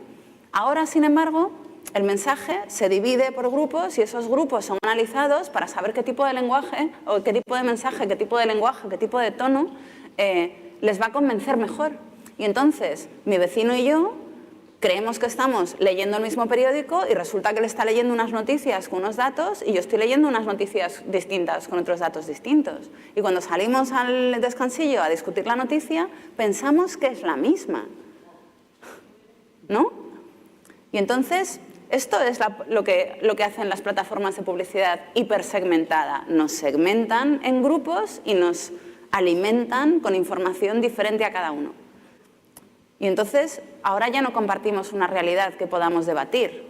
Ahora, sin embargo, el mensaje se divide por grupos y esos grupos son analizados para saber qué tipo de lenguaje, o qué tipo de mensaje, qué tipo de lenguaje, qué tipo de tono les va a convencer mejor. Y entonces, mi vecino y yo creemos que estamos leyendo el mismo periódico y resulta que él está leyendo unas noticias con unos datos y yo estoy leyendo unas noticias distintas con otros datos distintos. Y cuando salimos al descansillo a discutir la noticia, pensamos que es la misma, ¿no? Y entonces, esto es lo que hacen las plataformas de publicidad hipersegmentada. Nos segmentan en grupos y nos alimentan con información diferente a cada uno. Y entonces, ahora ya no compartimos una realidad que podamos debatir.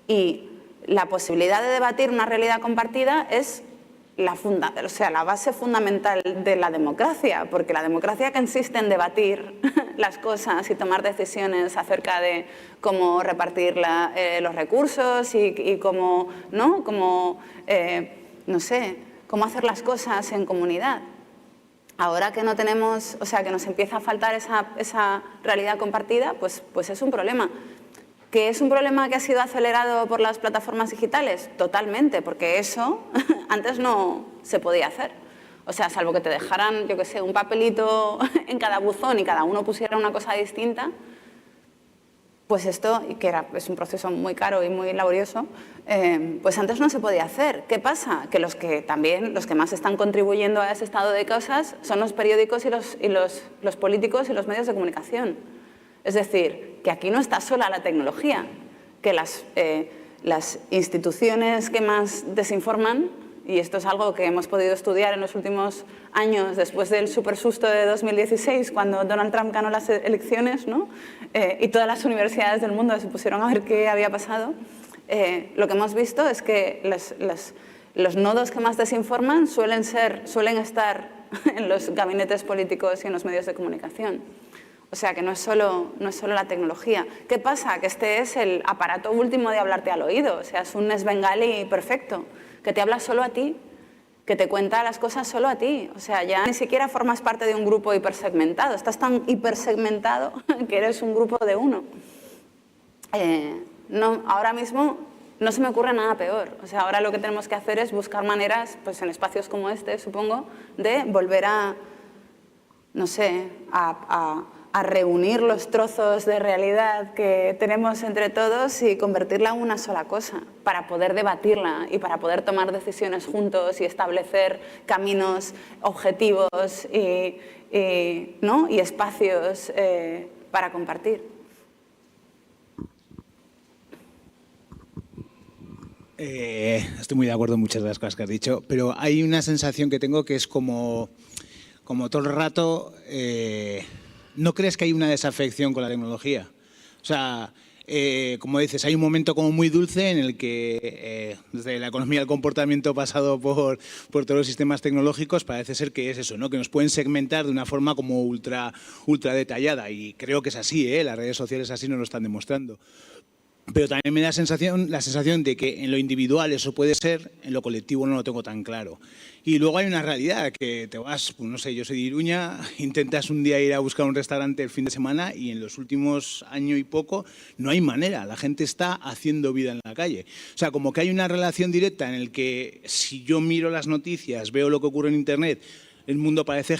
Y la posibilidad de debatir una realidad compartida es la base fundamental de la democracia, porque la democracia consiste en debatir las cosas y tomar decisiones acerca de cómo repartir los recursos y cómo, ¿no? Cómo hacer las cosas en comunidad. Ahora que no tenemos, que nos empieza a faltar esa realidad compartida, pues es un problema. ¿Que es un problema que ha sido acelerado por las plataformas digitales? Totalmente, porque eso antes no se podía hacer. O sea, salvo que te dejaran, yo qué sé, un papelito en cada buzón y cada uno pusiera una cosa distinta, pues esto, que es un proceso muy caro y muy laborioso, pues antes no se podía hacer. ¿Qué pasa? Que los que más están contribuyendo a ese estado de cosas son los periódicos y los políticos y los medios de comunicación. Es decir, que aquí no está sola la tecnología, que las instituciones que más desinforman, y esto es algo que hemos podido estudiar en los últimos años después del supersusto de 2016, cuando Donald Trump ganó las elecciones, ¿no? Y todas las universidades del mundo se pusieron a ver qué había pasado, lo que hemos visto es que los nodos que más desinforman suelen estar en los gabinetes políticos y en los medios de comunicación. O sea, que no es solo la tecnología. ¿Qué pasa? Que este es el aparato último de hablarte al oído. O sea, es un Svengali perfecto, que te habla solo a ti, que te cuenta las cosas solo a ti. O sea, ya ni siquiera formas parte de un grupo hipersegmentado. Estás tan hipersegmentado que eres un grupo de uno. Ahora mismo no se me ocurre nada peor. O sea, ahora lo que tenemos que hacer es buscar maneras, pues en espacios como este, supongo, de volver a, no sé, a reunir los trozos de realidad que tenemos entre todos y convertirla en una sola cosa, para poder debatirla y para poder tomar decisiones juntos y establecer caminos objetivos y espacios para compartir. Estoy muy de acuerdo en muchas de las cosas que has dicho, pero hay una sensación que tengo que es como todo el rato... ¿No crees que hay una desafección con la tecnología? O sea, como dices, hay un momento como muy dulce en el que desde la economía del comportamiento pasado por todos los sistemas tecnológicos parece ser que es eso, ¿no? Que nos pueden segmentar de una forma como ultra detallada y creo que es así, las redes sociales así nos lo están demostrando. Pero también me da la sensación de que en lo individual eso puede ser, en lo colectivo no lo tengo tan claro. Y luego hay una realidad, que te vas, pues no sé, yo soy de Iruña, intentas un día ir a buscar un restaurante el fin de semana y en los últimos año y poco no hay manera, la gente está haciendo vida en la calle. O sea, como que hay una relación directa en el que si yo miro las noticias, veo lo que ocurre en Internet, el mundo parece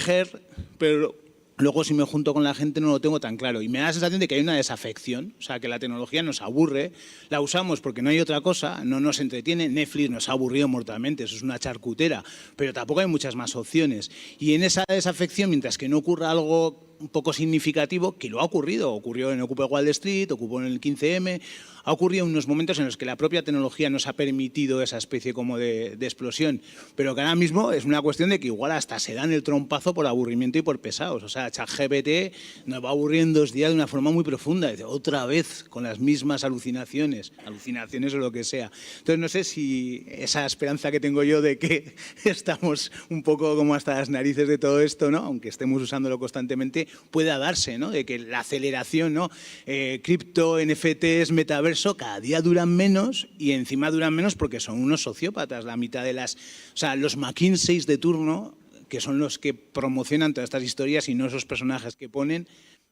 pero... Luego, si me junto con la gente, no lo tengo tan claro. Y me da la sensación de que hay una desafección. O sea, que la tecnología nos aburre. La usamos porque no hay otra cosa, no nos entretiene. Netflix nos ha aburrido mortalmente, eso es una charcutera. Pero tampoco hay muchas más opciones. Y en esa desafección, mientras que no ocurra algo un poco significativo, que lo ha ocurrido. Ocurrió en Occupy Wall Street, ocurrió en el 15M. Ha ocurrido en unos momentos en los que la propia tecnología nos ha permitido esa especie como de explosión. Pero que ahora mismo es una cuestión de que igual hasta se dan el trompazo por aburrimiento y por pesados. O sea, ChatGPT nos va a aburrir en 2 días de una forma muy profunda. Dice, otra vez con las mismas alucinaciones o lo que sea. Entonces no sé si esa esperanza que tengo yo de que estamos un poco como hasta las narices de todo esto, ¿no? Aunque estemos usándolo constantemente, pueda darse, ¿no? De que la aceleración, ¿no? Cripto, NFTs, metaverso, cada día duran menos y encima duran menos porque son unos sociópatas. La mitad de los McKinseys de turno, que son los que promocionan todas estas historias y no esos personajes que ponen,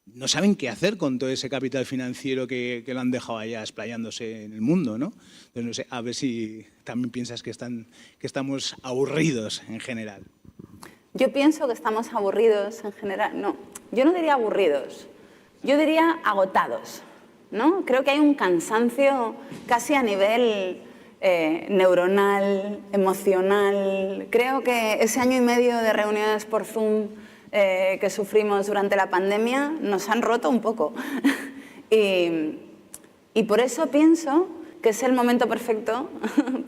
no saben qué hacer con todo ese capital financiero que lo han dejado allá explayándose en el mundo, ¿no? Entonces, no sé, a ver si también piensas que estamos aburridos en general. Yo pienso que estamos aburridos en general. No, yo no diría aburridos, yo diría agotados, ¿no? Creo que hay un cansancio casi a nivel neuronal, emocional. Creo que ese año y medio de reuniones por Zoom que sufrimos durante la pandemia nos han roto un poco. y por eso pienso que es el momento perfecto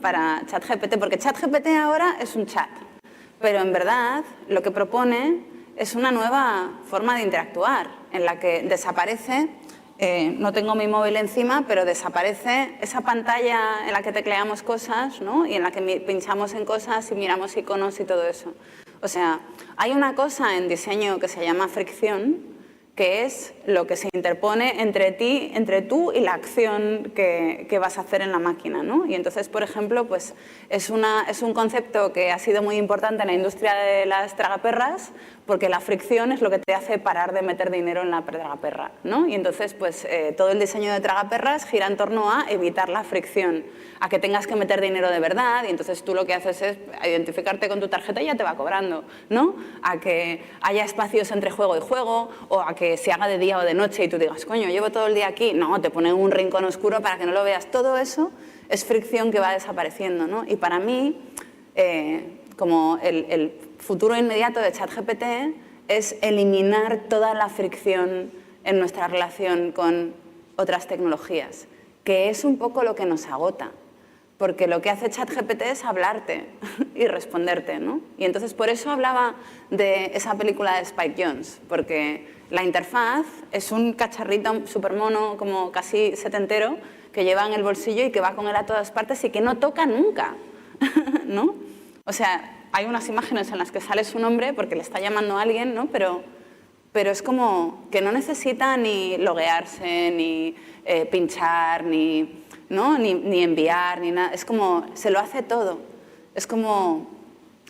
para ChatGPT, porque ChatGPT ahora es un chat, pero en verdad lo que propone es una nueva forma de interactuar, en la que desaparece, no tengo mi móvil encima, pero desaparece esa pantalla en la que tecleamos cosas, ¿no? Y en la que pinchamos en cosas y miramos iconos y todo eso. O sea, hay una cosa en diseño que se llama fricción, que es lo que se interpone entre tú y la acción que vas a hacer en la máquina, ¿no? Y entonces, por ejemplo, pues es un concepto que ha sido muy importante en la industria de las tragaperras, porque la fricción es lo que te hace parar de meter dinero en la tragaperra, ¿no? Y entonces, pues todo el diseño de tragaperras gira en torno a evitar la fricción, a que tengas que meter dinero de verdad, y entonces tú lo que haces es identificarte con tu tarjeta y ya te va cobrando, ¿no? A que haya espacios entre juego y juego, o a que se haga de día o de noche y tú digas, coño, llevo todo el día aquí. No, te ponen un rincón oscuro para que no lo veas. Todo eso es fricción que va desapareciendo, ¿no? Y para mí, como el futuro inmediato de ChatGPT es eliminar toda la fricción en nuestra relación con otras tecnologías, que es un poco lo que nos agota. Porque lo que hace ChatGPT es hablarte y responderte, ¿no? Y entonces por eso hablaba de esa película de Spike Jonze, porque la interfaz es un cacharrito súper mono, como casi setentero, que lleva en el bolsillo y que va con él a todas partes y que no toca nunca, ¿no? O sea, hay unas imágenes en las que sale su nombre porque le está llamando a alguien, ¿no? Pero es como que no necesita ni loguearse, ni pinchar, ¿no? ni enviar, ni nada. Es como, se lo hace todo. Es como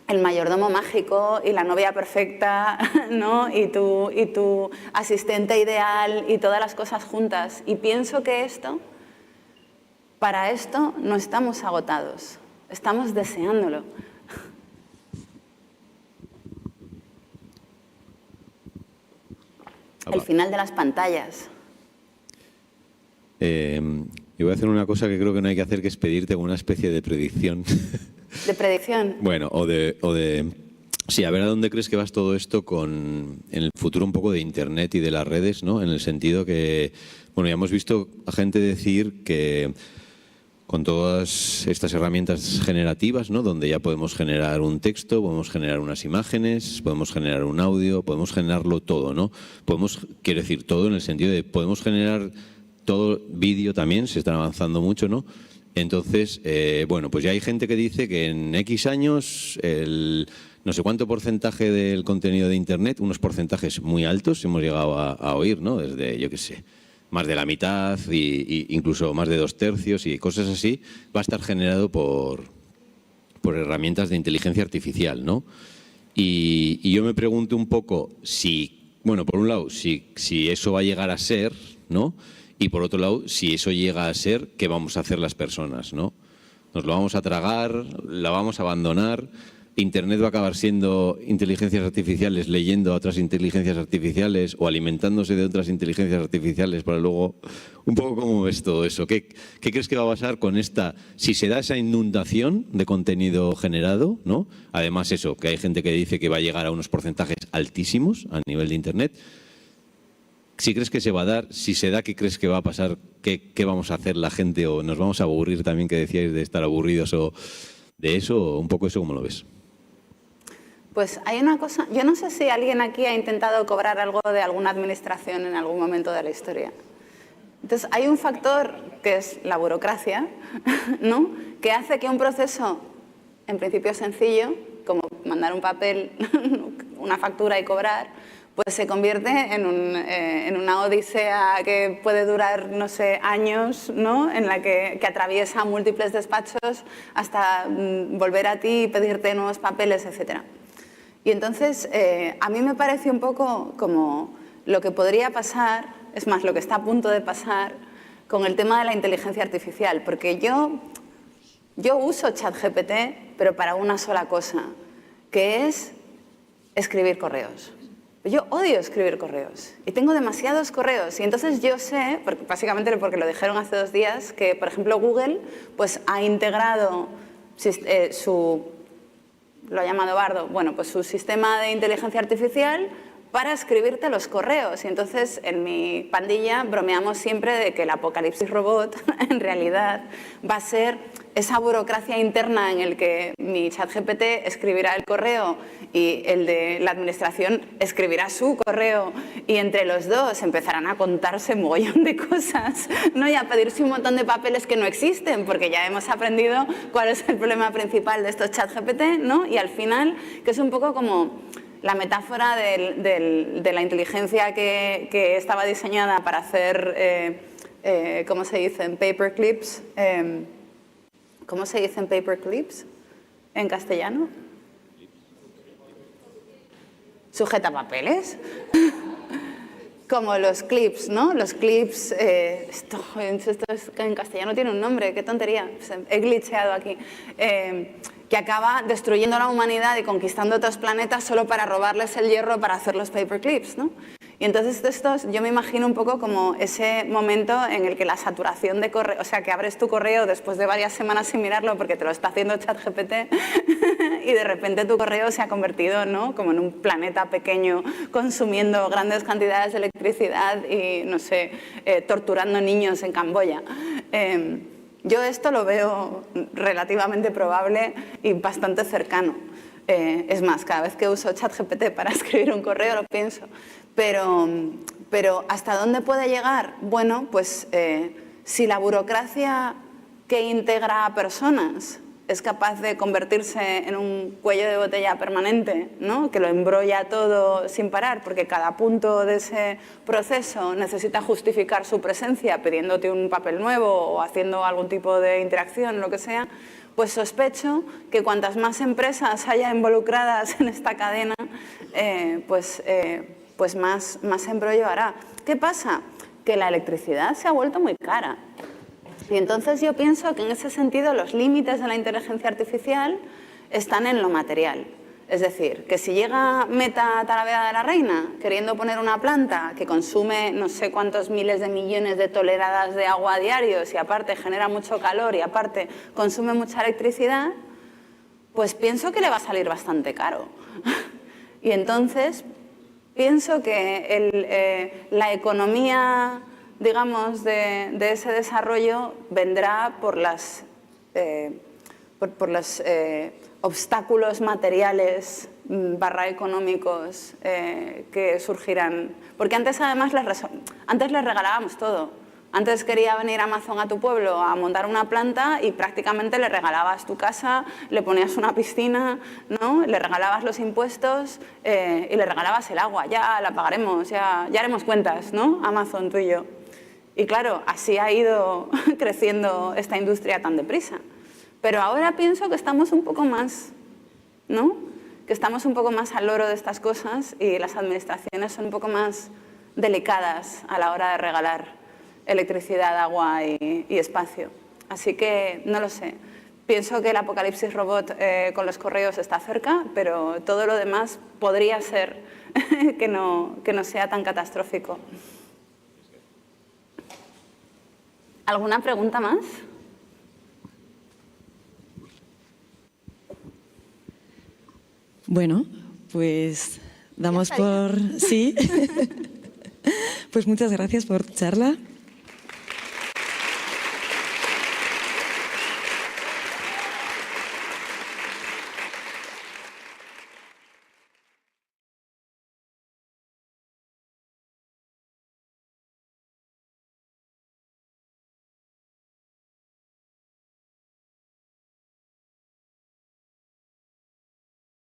el mayordomo mágico y la novia perfecta, ¿no? y tu asistente ideal y todas las cosas juntas. Y pienso que para esto no estamos agotados, estamos deseándolo. El final de las pantallas. Yo voy a hacer una cosa que creo que no hay que hacer, que es pedirte una especie de predicción. ¿De predicción? Bueno, sí, a ver a dónde crees que vas todo esto en el futuro un poco de Internet y de las redes, ¿no? En el sentido que, bueno, ya hemos visto a gente decir que con todas estas herramientas generativas, ¿no? Donde ya podemos generar un texto, podemos generar unas imágenes, podemos generar un audio, podemos generarlo todo, ¿no? Quiero decir, todo en el sentido de podemos generar todo, vídeo también, se está avanzando mucho, ¿no? Entonces, bueno, pues ya hay gente que dice que en X años el no sé cuánto porcentaje del contenido de Internet, unos porcentajes muy altos, hemos llegado a oír, ¿no? Desde, yo qué sé, más de la mitad y incluso más de 2/3 y cosas así, va a estar generado por herramientas de inteligencia artificial, ¿no? Y yo me pregunto un poco si, bueno, por un lado, si eso va a llegar a ser, ¿no? Y por otro lado, si eso llega a ser, ¿qué vamos a hacer las personas, ¿no? ¿Nos lo vamos a tragar? ¿La vamos a abandonar? ¿Internet va a acabar siendo inteligencias artificiales leyendo a otras inteligencias artificiales o alimentándose de otras inteligencias artificiales para luego... Un poco cómo ves todo eso. ¿Qué crees que va a pasar con si se da esa inundación de contenido generado, ¿no? Además eso, que hay gente que dice que va a llegar a unos porcentajes altísimos a nivel de Internet. Si crees que se va a dar, si se da, ¿qué crees que va a pasar? ¿Qué vamos a hacer la gente? ¿O nos vamos a aburrir también, que decíais, de estar aburridos o de eso? ¿O un poco eso cómo lo ves? Pues hay una cosa, yo no sé si alguien aquí ha intentado cobrar algo de alguna administración en algún momento de la historia. Entonces hay un factor que es la burocracia, ¿no? Que hace que un proceso, en principio sencillo, como mandar un papel, una factura y cobrar, pues se convierte en una odisea que puede durar, no sé, años, ¿no? En la que atraviesa múltiples despachos hasta volver a ti y pedirte nuevos papeles, etc. Y entonces, a mí me parece un poco como lo que podría pasar, es más, lo que está a punto de pasar con el tema de la inteligencia artificial, porque yo uso ChatGPT, pero para una sola cosa, que es escribir correos. Yo odio escribir correos y tengo demasiados correos y entonces yo sé, básicamente porque lo dijeron hace 2 días, que por ejemplo Google pues, ha integrado lo ha llamado Bardo, bueno, pues su sistema de inteligencia artificial para escribirte los correos. Y entonces en mi pandilla bromeamos siempre de que el apocalipsis robot en realidad va a ser esa burocracia interna en el que mi ChatGPT escribirá el correo y el de la administración escribirá su correo y entre los dos empezarán a contarse un mogollón de cosas, ¿no? Y a pedirse un montón de papeles que no existen, porque ya hemos aprendido cuál es el problema principal de estos ChatGPT, ¿no? Y al final, que es un poco como la metáfora de la inteligencia que estaba diseñada para hacer, ¿cómo se dice? En paperclips. ¿Cómo se dice en paperclips en castellano? Sujetapapeles. Como los clips, ¿no? Los clips, esto en castellano tiene un nombre, qué tontería, he glitcheado aquí. Que acaba destruyendo a la humanidad y conquistando otros planetas solo para robarles el hierro para hacer los paperclips, ¿no? Y entonces yo me imagino un poco como ese momento en el que la saturación de correo, o sea, que abres tu correo después de varias semanas sin mirarlo porque te lo está haciendo ChatGPT y de repente tu correo se ha convertido, ¿no? Como en un planeta pequeño consumiendo grandes cantidades de electricidad y, no sé, torturando niños en Camboya. Yo esto lo veo relativamente probable y bastante cercano. Es más, cada vez que uso ChatGPT para escribir un correo lo pienso. Pero ¿hasta dónde puede llegar? Bueno, pues si la burocracia que integra a personas es capaz de convertirse en un cuello de botella permanente, ¿no? Que lo embrolla todo sin parar, porque cada punto de ese proceso necesita justificar su presencia pidiéndote un papel nuevo o haciendo algún tipo de interacción, lo que sea, pues sospecho que cuantas más empresas haya involucradas en esta cadena, pues más embrollo hará. ¿Qué pasa? Que la electricidad se ha vuelto muy cara. Y entonces yo pienso que en ese sentido los límites de la inteligencia artificial están en lo material. Es decir, que si llega Meta a Talavera de la Reina queriendo poner una planta que consume no sé cuántos miles de millones de toneladas de agua a diario y aparte genera mucho calor y aparte consume mucha electricidad, pues pienso que le va a salir bastante caro. Y entonces pienso que la economía, digamos, de ese desarrollo vendrá por los obstáculos materiales / económicos que surgirán. Porque antes además les regalábamos todo. Antes quería venir Amazon a tu pueblo a montar una planta y prácticamente le regalabas tu casa, le ponías una piscina, ¿no? Le regalabas los impuestos y le regalabas el agua. Ya la pagaremos, ya haremos cuentas, ¿no? Amazon, tú y yo. Y claro, así ha ido creciendo esta industria tan deprisa. Pero ahora pienso que estamos un poco más, ¿no? Que estamos un poco más al loro de estas cosas y las administraciones son un poco más delicadas a la hora de regalar electricidad, agua y espacio. Así que no lo sé. Pienso que el apocalipsis robot con los correos está cerca, pero todo lo demás podría ser que no sea tan catastrófico. ¿Alguna pregunta más? Bueno, pues damos por... Sí. Pues muchas gracias por tu charla.